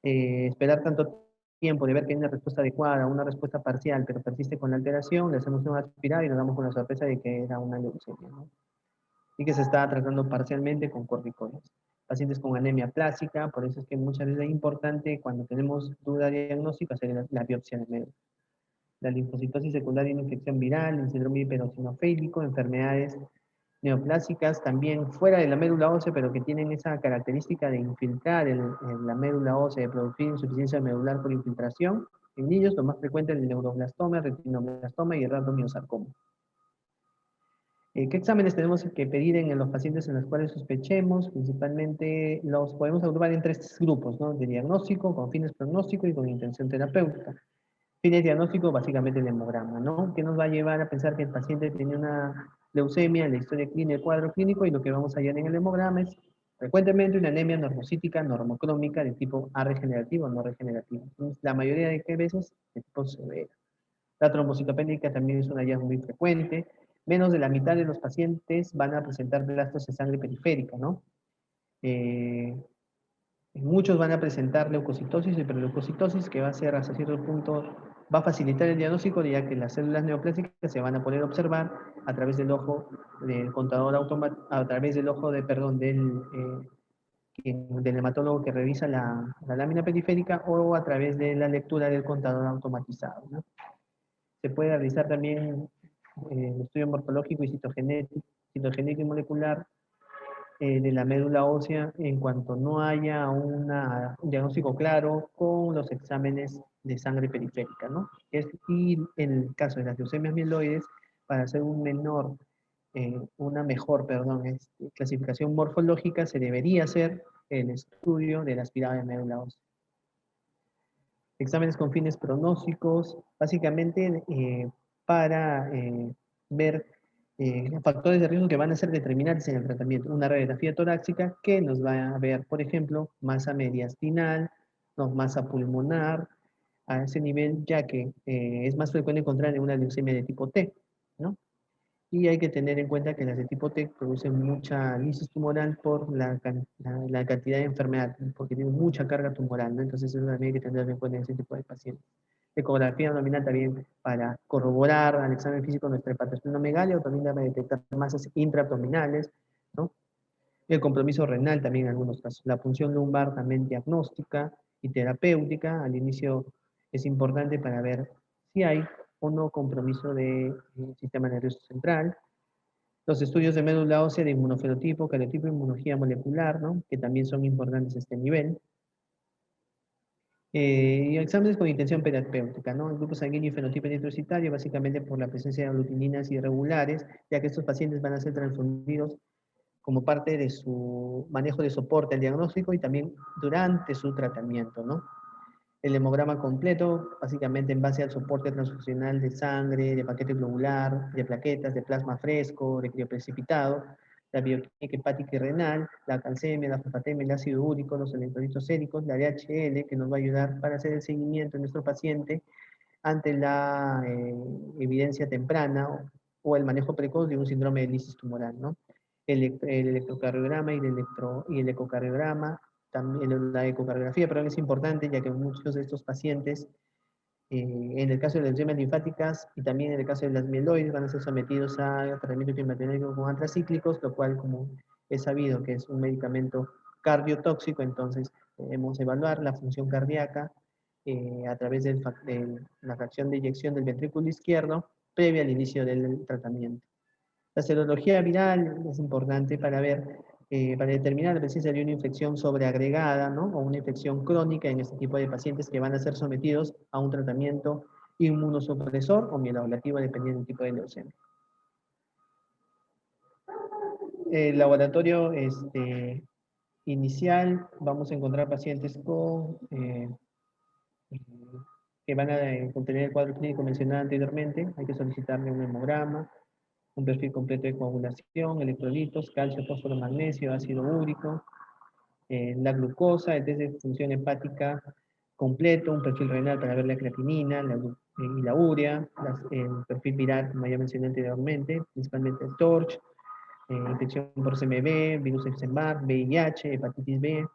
esperar tanto tiempo de ver que hay una respuesta adecuada, una respuesta parcial, pero persiste con la alteración, le hacemos una aspirada y nos damos con la sorpresa de que era una leucemia, ¿no? Y que se está tratando parcialmente con corticoides. Pacientes con anemia plástica, por eso es que muchas veces es importante cuando tenemos duda diagnóstica hacer la biopsia de médula. La linfocitosis secundaria en infección viral, el síndrome hiperosinofílico, enfermedades neoplásicas también fuera de la médula ósea, pero que tienen esa característica de infiltrar la médula ósea, de producir insuficiencia medular por infiltración. En niños, lo más frecuente es el neuroblastoma, el retinoblastoma y el rhabdomiosarcoma. ¿Qué exámenes tenemos que pedir en los pacientes en los cuales sospechemos? Principalmente los podemos agrupar en 3 grupos, ¿no? De diagnóstico, con fines pronósticos y con intención terapéutica. Fines diagnóstico, básicamente el hemograma, ¿no? Que nos va a llevar a pensar que el paciente tiene una leucemia, la historia clínica, el cuadro clínico, y lo que vamos a hallar en el hemograma es frecuentemente una anemia normocítica, normocrómica, de tipo A regenerativo o no regenerativo. Entonces, la mayoría de veces de tipo severa. La trombocitopénica también es un hallazgo muy frecuente. Menos de la mitad de los pacientes van a presentar blastos de sangre periférica, ¿no? Muchos van a presentar leucocitosis, hiperleucocitosis, que va a ser hasta cierto punto, va a facilitar el diagnóstico, ya que las células neoplásicas se van a poder observar a través del ojo del contador automático, a través del ojo del hematólogo que revisa la lámina periférica, o a través de la lectura del contador automatizado, ¿no? Se puede realizar también el estudio morfológico y citogenético y molecular de la médula ósea en cuanto no haya un diagnóstico claro con los exámenes de sangre periférica, ¿no? Y en el caso de las leucemias mieloides, para hacer una mejor clasificación morfológica, se debería hacer el estudio de la aspirada de médula ósea. Exámenes con fines pronósticos, básicamente para ver factores de riesgo que van a ser determinantes en el tratamiento. Una radiografía torácica que nos va a ver, por ejemplo, masa mediastinal, no, masa pulmonar, a ese nivel, ya que es más frecuente encontrar en una leucemia de tipo T, ¿no? Y hay que tener en cuenta que las de tipo T producen mucha lisis tumoral por la cantidad de enfermedad, porque tienen mucha carga tumoral, ¿no? Entonces eso también hay que tenerlo en cuenta en ese tipo de pacientes. Ecografía abdominal también para corroborar al examen físico nuestra hepatosplenomegalia, o también para detectar masas intraabdominales, ¿no? El compromiso renal también en algunos casos. La función lumbar también diagnóstica y terapéutica. Al inicio es importante para ver si hay o no compromiso del sistema nervioso central. Los estudios de médula ósea de inmunofenotipo, cariotipo, inmunología molecular, ¿no? Que también son importantes a este nivel. Y exámenes con intención terapéutica, ¿no? El grupo sanguíneo y fenotipo eritrocitario, básicamente por la presencia de aglutininas irregulares, ya que estos pacientes van a ser transfundidos como parte de su manejo de soporte al diagnóstico y también durante su tratamiento, ¿no? El hemograma completo, básicamente en base al soporte transfusional de sangre, de paquete globular, de plaquetas, de plasma fresco, de crioprecipitado, la bioquímica hepática y renal, la calcemia, la fosfatemia, el ácido úrico, los electrolitos séricos, la DHL, que nos va a ayudar para hacer el seguimiento de nuestro paciente ante la evidencia temprana o el manejo precoz de un síndrome de lisis tumoral, ¿no? El electrocardiograma y el ecocardiograma, también la ecocardiografía, pero es importante ya que muchos de estos pacientes, en el caso de las leucemias linfáticas y también en el caso de las mieloides, van a ser sometidos a tratamiento quimioterápico con antracíclicos, lo cual, como es sabido que es un medicamento cardiotóxico, entonces debemos evaluar la función cardíaca a través de la fracción de eyección del ventrículo izquierdo previa al inicio del tratamiento. La serología viral es importante para ver, para determinar la presencia de una infección sobreagregada, ¿no? O una infección crónica en este tipo de pacientes que van a ser sometidos a un tratamiento inmunosupresor o mieloablativo dependiendo del tipo de leucemia. El laboratorio inicial, vamos a encontrar pacientes que van a contener el cuadro clínico mencionado anteriormente. Hay que solicitarle un hemograma, un perfil completo de coagulación, electrolitos, calcio, fósforo, magnesio, ácido úrico, la glucosa, el test de función hepática completo, un perfil renal para ver la creatinina y la urea, el perfil viral, como ya mencioné anteriormente, principalmente el TORCH, infección por CMV, virus Epstein-Barr, VIH, hepatitis B,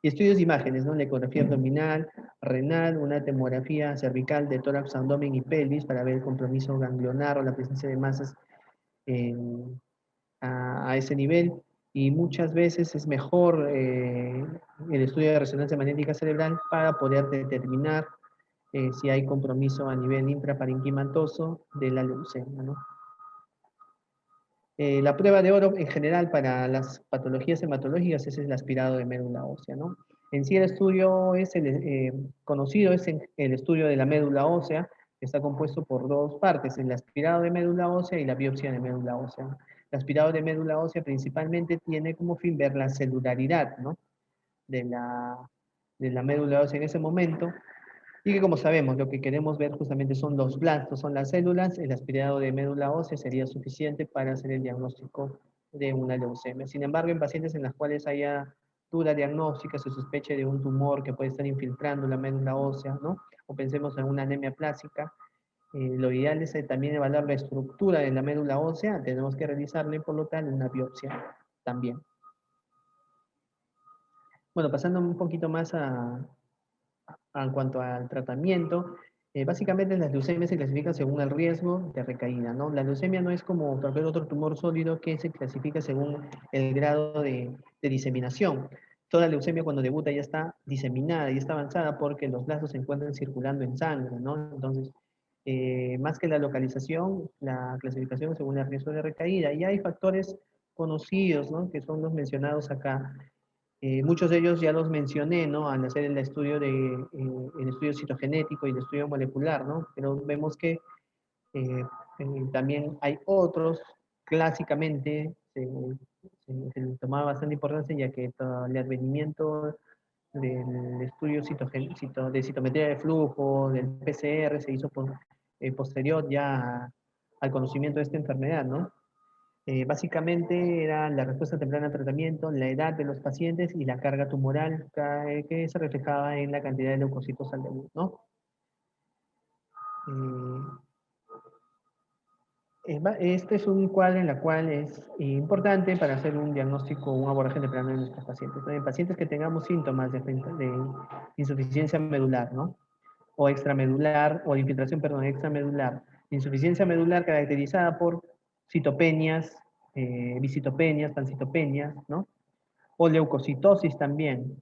y estudios de imágenes, ¿no? La ecografía abdominal, renal, una tomografía cervical de tórax, abdomen y pelvis para ver el compromiso ganglionar o la presencia de masas a ese nivel. Y muchas veces es mejor el estudio de resonancia magnética cerebral para poder determinar si hay compromiso a nivel intraparenquimatoso de la leucemia, ¿no? La prueba de oro en general para las patologías hematológicas es el aspirado de médula ósea, ¿no? En sí el estudio es conocido, es el estudio de la médula ósea, que está compuesto por dos partes, el aspirado de médula ósea y la biopsia de médula ósea. El aspirado de médula ósea principalmente tiene como fin ver la celularidad, ¿no? de la médula ósea en ese momento, y que, como sabemos, lo que queremos ver justamente son los blastos, son las células. El aspirado de médula ósea sería suficiente para hacer el diagnóstico de una leucemia. Sin embargo, en pacientes en las cuales haya duda diagnóstica, se sospeche de un tumor que puede estar infiltrando la médula ósea, ¿no? O pensemos en una anemia plástica, lo ideal es también evaluar la estructura de la médula ósea. Tenemos que realizarle, por lo tanto, una biopsia también. Bueno, pasando un poquito más en cuanto al tratamiento, básicamente las leucemias se clasifican según el riesgo de recaída, ¿no? La leucemia no es como cualquier otro tumor sólido que se clasifica según el grado de diseminación. Toda leucemia cuando debuta ya está diseminada, ya está avanzada porque los blastos se encuentran circulando en sangre, ¿no? Entonces, más que la localización, la clasificación según el riesgo de recaída. Y hay factores conocidos, ¿no? Que son los mencionados acá. Muchos de ellos ya los mencioné, ¿no? Al hacer el estudio, el estudio citogenético y el estudio molecular, ¿no? Pero vemos que también hay otros, clásicamente, se les tomaba bastante importancia, ya que el advenimiento del estudio de citometría de flujo, del PCR, se hizo posterior ya al conocimiento de esta enfermedad, ¿no? Básicamente era la respuesta temprana al tratamiento, la edad de los pacientes y la carga tumoral que se reflejaba en la cantidad de leucocitos al debut, ¿no? Este es un cuadro en el cual es importante para hacer un diagnóstico, un abordaje temprano en nuestros pacientes, ¿no? En pacientes que tengamos síntomas de insuficiencia medular, ¿no? O extramedular, o de infiltración, perdón, extramedular. Insuficiencia medular caracterizada por citopenias visitopenias, pancitopenias, ¿no? O leucocitosis también.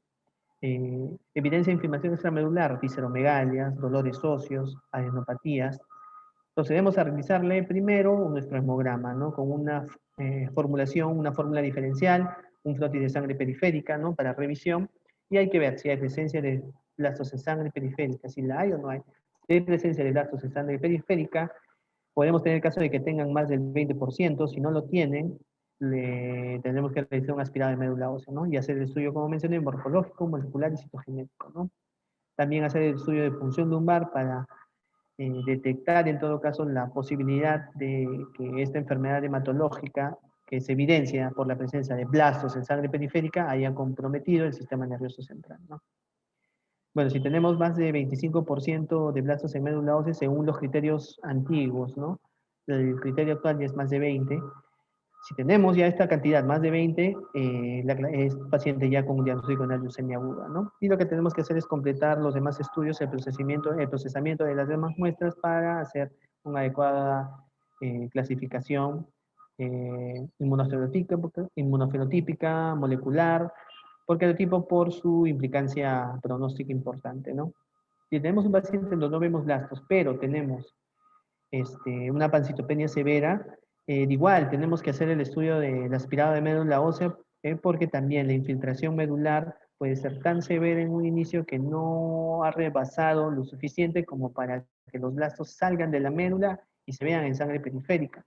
Evidencia de inflamación extramedular, visceromegalias, dolores óseos, adenopatías. Procedemos a realizarle primero nuestro hemograma, ¿no? Con una formulación, una fórmula diferencial, un flotis de sangre periférica, ¿no? Para revisión, y hay que ver si hay presencia de blastos en sangre periférica, si la hay o no hay. Si hay presencia de blastos en sangre periférica, podemos tener el caso de que tengan más del 20%, si no lo tienen, tendremos que realizar un aspirado de médula ósea, ¿no? Y hacer el estudio, como mencioné, morfológico, molecular y citogenético, ¿no? También hacer el estudio de punción lumbar para detectar en todo caso la posibilidad de que esta enfermedad hematológica, que se evidencia por la presencia de blastos en sangre periférica, haya comprometido el sistema nervioso central, ¿no? Bueno, si tenemos más de 25% de blastos en médula ósea, según los criterios antiguos, ¿no? El criterio actual ya es más de 20. Si tenemos ya esta cantidad, más de 20, es paciente ya con un diagnóstico de leucemia aguda, ¿no? Y lo que tenemos que hacer es completar los demás estudios, el procesamiento de las demás muestras para hacer una adecuada clasificación inmunofenotípica, molecular, por cada tipo por su implicancia pronóstica importante, ¿no? Si tenemos un paciente donde no vemos blastos, pero tenemos una pancitopenia severa, igual tenemos que hacer el estudio del aspirado de médula ósea, porque también la infiltración medular puede ser tan severa en un inicio que no ha rebasado lo suficiente como para que los blastos salgan de la médula y se vean en sangre periférica.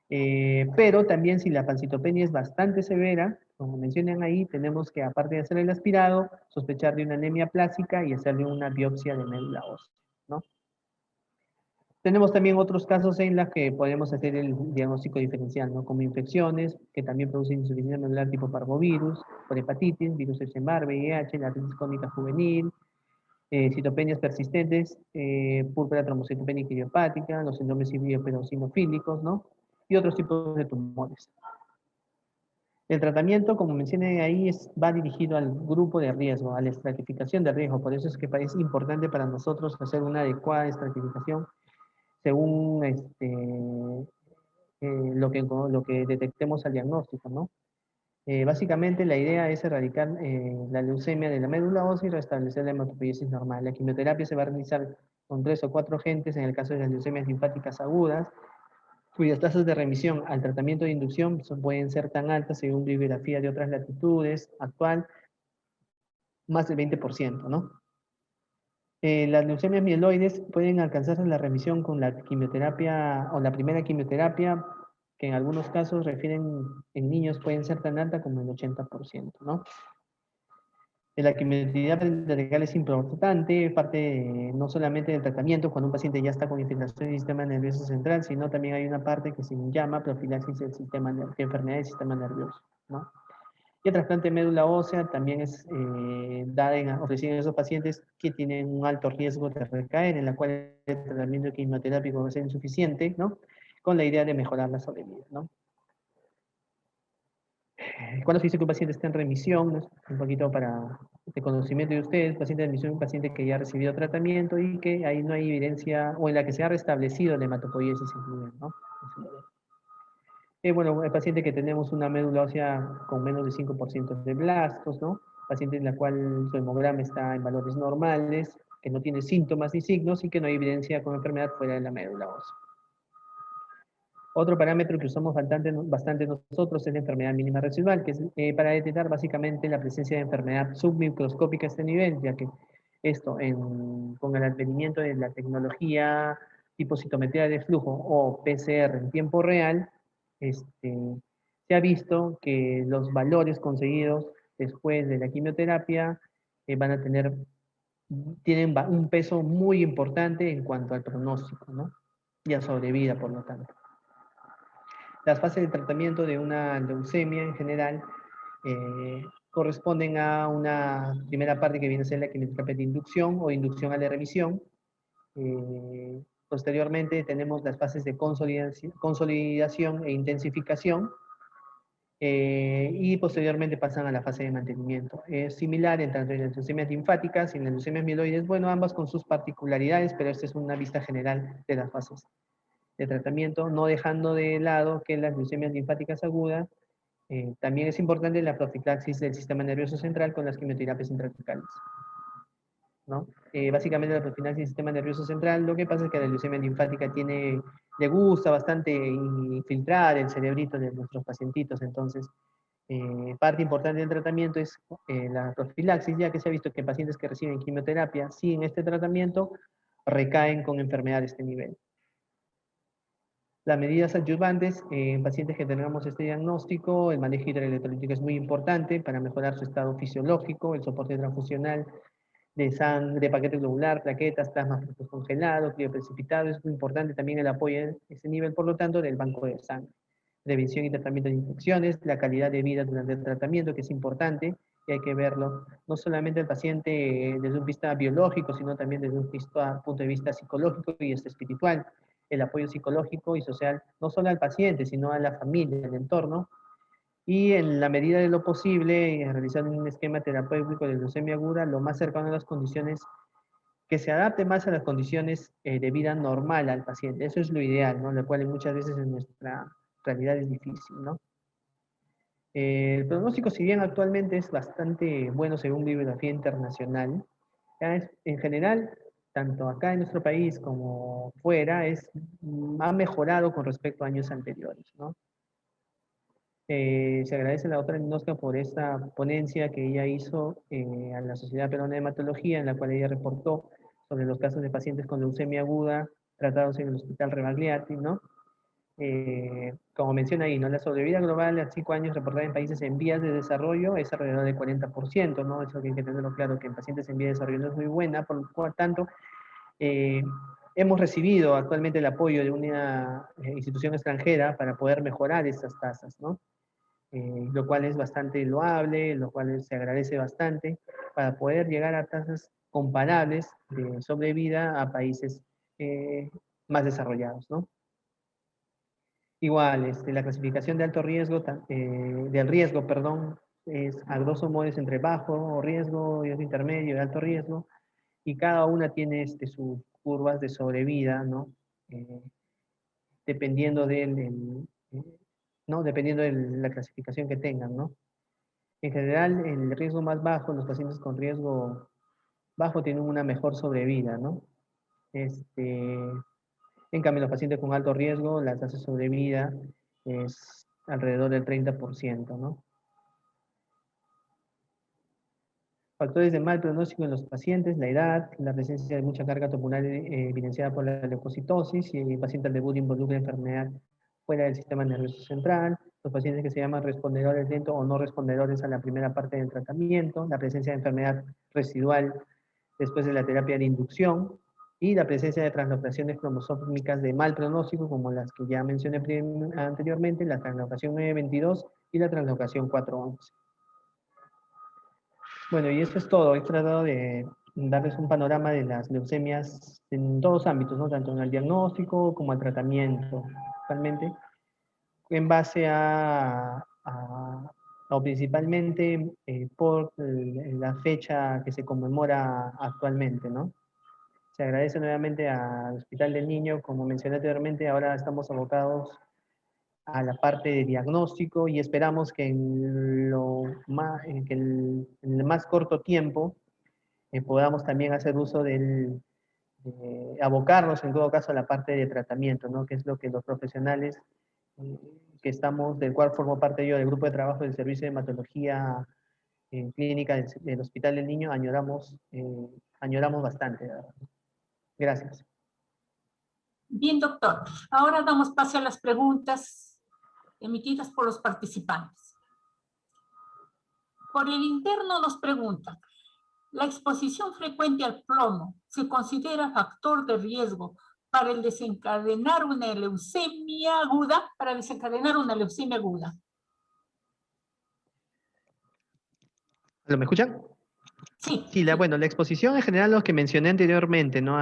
Pero también si la pancitopenia es bastante severa, como mencionan ahí, tenemos que, aparte de hacer el aspirado, sospechar de una anemia plástica y hacerle una biopsia de médula ósea, ¿no? Tenemos también otros casos en los que podemos hacer el diagnóstico diferencial, ¿no? Como infecciones, que también producen insuficiencia medular tipo parvovirus, por hepatitis, virus Epstein-Barr, VIH, la artritis crónica juvenil, citopenias persistentes, púrpura trombocitopénica idiopática, los síndromes eosinofílicos, ¿no? Y otros tipos de tumores. El tratamiento, como mencioné ahí, va dirigido al grupo de riesgo, a la estratificación de riesgo. Por eso es que es importante para nosotros hacer una adecuada estratificación según lo que detectemos al diagnóstico, ¿no? Básicamente la idea es erradicar la leucemia de la médula ósea y restablecer la hematopoiesis normal. La quimioterapia se va a realizar con 3 o 4 agentes en el caso de las leucemias linfáticas agudas, cuyas tasas de remisión al tratamiento de inducción pueden ser tan altas según bibliografía de otras latitudes actual, más del 20%, ¿no? Las leucemias mieloides pueden alcanzar la remisión con la quimioterapia o la primera quimioterapia, que en algunos casos refieren en niños pueden ser tan alta como el 80%, ¿no? La quimioterapia legal es importante, parte no solamente del tratamiento cuando un paciente ya está con infiltración del sistema nervioso central, sino también hay una parte que se llama profilaxis del sistema de enfermedad del sistema nervioso, ¿no? Y el trasplante de médula ósea también es ofrecido en esos pacientes que tienen un alto riesgo de recaer, en la cual el tratamiento quimioterápico va a ser insuficiente, ¿no? Con la idea de mejorar la sobrevida, ¿no? Cuando se dice que un paciente está en remisión, ¿no? Un poquito para el conocimiento de ustedes, paciente de remisión es un paciente que ya ha recibido tratamiento y que ahí no hay evidencia, o en la que se ha restablecido la hematopoiesis incluida, ¿no? Bueno, el paciente que tenemos una médula ósea con menos de 5% de blastos, ¿no? Paciente en la cual su hemograma está en valores normales, que no tiene síntomas ni signos y que no hay evidencia con enfermedad fuera de la médula ósea. Otro parámetro que usamos bastante nosotros es la enfermedad mínima residual, que es para detectar básicamente la presencia de enfermedad submicroscópica a este nivel, ya que esto, con el advenimiento de la tecnología tipo citometría de flujo o PCR en tiempo real, se ha visto que los valores conseguidos después de la quimioterapia tienen un peso muy importante en cuanto al pronóstico, ¿no? Y a sobrevida, por lo tanto. Las fases de tratamiento de una leucemia en general corresponden a una primera parte que viene a ser la quimioterapia de inducción o inducción a la remisión. Posteriormente tenemos las fases de consolidación e intensificación, y posteriormente pasan a la fase de mantenimiento. Es similar entre las leucemias linfáticas y las leucemias mieloides, bueno, ambas con sus particularidades, pero esta es una vista general de las fases de tratamiento, no dejando de lado que las leucemias linfáticas agudas también es importante la profilaxis del sistema nervioso central con las quimioterapias intrathecales, ¿no? Básicamente la profilaxis del sistema nervioso central, lo que pasa es que la leucemia linfática le gusta bastante infiltrar el cerebrito de nuestros pacientitos, entonces parte importante del tratamiento es la profilaxis, ya que se ha visto que pacientes que reciben quimioterapia sin este tratamiento recaen con enfermedad de este nivel. Las medidas adyuvantes en pacientes que tengamos este diagnóstico, el manejo hidroelectrolítico es muy importante para mejorar su estado fisiológico, el soporte transfusional de sangre, de paquete globular, plaquetas, plasma congelado, crioprecipitado, es muy importante también el apoyo en ese nivel, por lo tanto, del banco de sangre. Prevención y tratamiento de infecciones, la calidad de vida durante el tratamiento, que es importante, y hay que verlo, no solamente el paciente desde un punto de vista biológico, sino también desde un punto de vista psicológico y espiritual. El apoyo psicológico y social, no solo al paciente, sino a la familia, al entorno, y en la medida de lo posible, realizar un esquema terapéutico de leucemia aguda lo más cercano a las condiciones, que se adapte más a las condiciones de vida normal al paciente. Eso es lo ideal, ¿no? Lo cual muchas veces en nuestra realidad es difícil, ¿no? El pronóstico, si bien actualmente es bastante bueno según bibliografía internacional, en general, tanto acá en nuestro país como fuera, ha mejorado con respecto a años anteriores, ¿no? Se agradece a la doctora Ninosca por esta ponencia que ella hizo a la Sociedad Peruana de Hematología, en la cual ella reportó sobre los casos de pacientes con leucemia aguda tratados en el Hospital Rebagliati, ¿no? Como menciona ahí, ¿no? La sobrevida global a 5 años reportada en países en vías de desarrollo es alrededor del 40%, ¿no? Eso hay que tenerlo claro, que en pacientes en vías de desarrollo no es muy buena, por lo tanto, hemos recibido actualmente el apoyo de una institución extranjera para poder mejorar estas tasas, ¿no? Lo cual es bastante loable, lo cual se agradece bastante, para poder llegar a tasas comparables de sobrevida a países más desarrollados, ¿no? Igual, la clasificación de alto riesgo, del riesgo, perdón, es a grosso modo es entre bajo riesgo, intermedio y alto riesgo, y cada una tiene sus curvas de sobrevida, ¿no? Dependiendo ¿no? Dependiendo de la clasificación que tengan, ¿no? En general, el riesgo más bajo, los pacientes con riesgo bajo tienen una mejor sobrevida, ¿no? En cambio, los pacientes con alto riesgo, la tasa de sobrevida es alrededor del 30%, ¿no? Factores de mal pronóstico en los pacientes, la edad, la presencia de mucha carga tumoral evidenciada por la leucocitosis, y el paciente al debut involucra enfermedad fuera del sistema nervioso central, los pacientes que se llaman respondedores lentos o no respondedores a la primera parte del tratamiento, la presencia de enfermedad residual después de la terapia de inducción, y la presencia de translocaciones cromosómicas de mal pronóstico, como las que ya mencioné anteriormente, la translocación 922 y la translocación 411. Bueno, y eso es todo. He tratado de darles un panorama de las leucemias en todos ámbitos, ¿no? Tanto en el diagnóstico como al tratamiento, actualmente, en base o principalmente por la fecha que se conmemora actualmente, ¿no? Se agradece nuevamente al Hospital del Niño, como mencioné anteriormente, ahora estamos abocados a la parte de diagnóstico y esperamos que en el más corto tiempo podamos también hacer uso de abocarnos en todo caso a la parte de tratamiento, ¿no? Que es lo que los profesionales del cual formo parte yo del grupo de trabajo del Servicio de Hematología Clínica del Hospital del Niño, añoramos bastante, ¿verdad? Gracias. Bien, doctor. Ahora damos paso a las preguntas emitidas por los participantes. Por el interno nos preguntan, ¿la exposición frecuente al plomo se considera factor de riesgo para desencadenar una leucemia aguda? ¿Me escuchan? Sí. Sí, bueno, la exposición en general, lo que mencioné anteriormente, ¿no?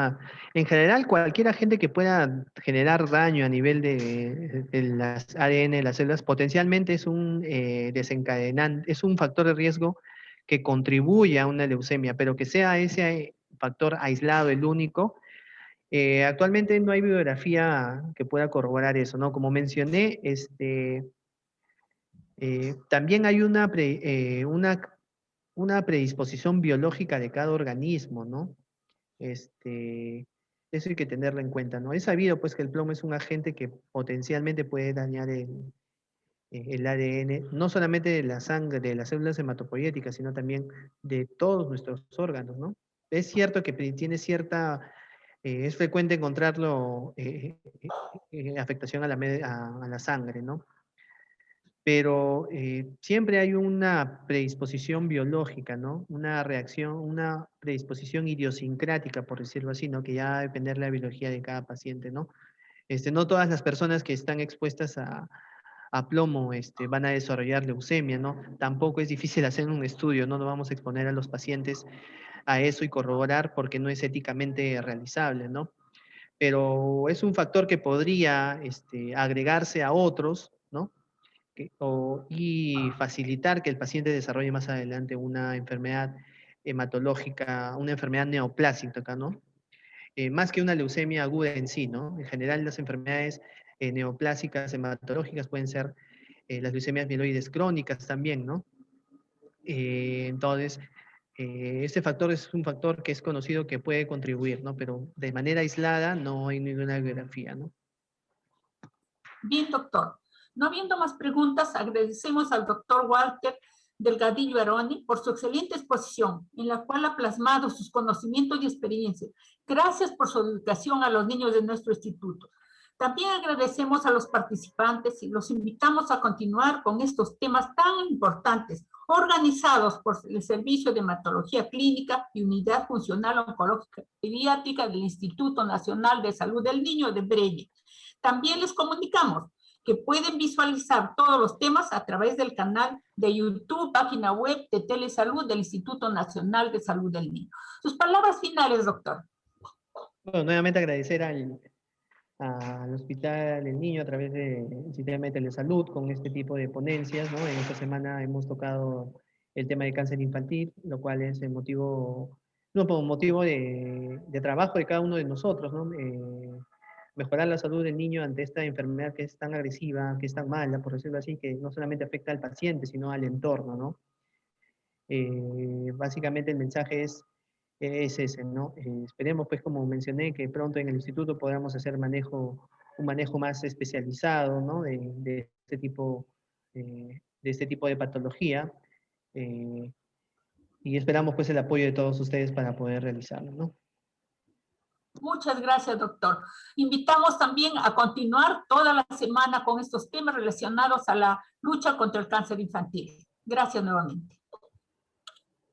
En general, cualquier agente que pueda generar daño a nivel de las ADN de las células, potencialmente es un desencadenante, es un factor de riesgo que contribuye a una leucemia, pero que sea ese factor aislado el único, Actualmente no hay bibliografía que pueda corroborar eso, ¿no? Como mencioné, también hay una predisposición biológica de cada organismo, ¿no? Eso hay que tenerlo en cuenta, ¿no? Es sabido, pues, que el plomo es un agente que potencialmente puede dañar el ADN, no solamente de la sangre, de las células hematopoyéticas, sino también de todos nuestros órganos, ¿no? Es cierto que tiene cierta, es frecuente encontrarlo, afectación a la sangre, ¿no? Pero siempre hay una predisposición biológica, ¿no? Una reacción, una predisposición idiosincrática, por decirlo así, ¿no? Que ya va a depender de la biología de cada paciente, ¿no? No todas las personas que están expuestas a plomo van a desarrollar leucemia, ¿no? Tampoco es difícil hacer un estudio, ¿no? No vamos a exponer a los pacientes a eso y corroborar porque no es éticamente realizable, ¿no? Pero es un factor que podría agregarse a otros, ¿no? Y facilitar que el paciente desarrolle más adelante una enfermedad hematológica, una enfermedad neoplásica, ¿no? Más que una leucemia aguda en sí, ¿no? En general, las enfermedades neoplásicas hematológicas pueden ser las leucemias mieloides crónicas también, ¿no? Entonces, este factor es un factor que es conocido que puede contribuir, ¿no? Pero de manera aislada no hay ninguna biografía, ¿no? Bien, doctor. No habiendo más preguntas, agradecemos al doctor Walter Delgadillo Aroni por su excelente exposición, en la cual ha plasmado sus conocimientos y experiencias. Gracias por su educación a los niños de nuestro instituto. También agradecemos a los participantes y los invitamos a continuar con estos temas tan importantes, organizados por el Servicio de Hematología Clínica y Unidad Funcional Oncológica Pediátrica del Instituto Nacional de Salud del Niño de Breña. También les comunicamos que pueden visualizar todos los temas a través del canal de YouTube, página web de Telesalud del Instituto Nacional de Salud del Niño. Sus palabras finales, doctor. Bueno, nuevamente agradecer al Hospital del Niño a través del sistema de telesalud con este tipo de ponencias, ¿no? En esta semana hemos tocado el tema de cáncer infantil, lo cual es el motivo, no, por motivo de trabajo de cada uno de nosotros, ¿no? Mejorar la salud del niño ante esta enfermedad que es tan agresiva, que es tan mala, por decirlo así, que no solamente afecta al paciente, sino al entorno, ¿no? Básicamente el mensaje es ese, ¿no? Esperemos, pues, como mencioné, que pronto en el instituto podamos hacer un manejo más especializado, ¿no? De este tipo de patología. Y esperamos, pues, el apoyo de todos ustedes para poder realizarlo, ¿no? Muchas gracias, doctor. Invitamos también a continuar toda la semana con estos temas relacionados a la lucha contra el cáncer infantil. Gracias nuevamente.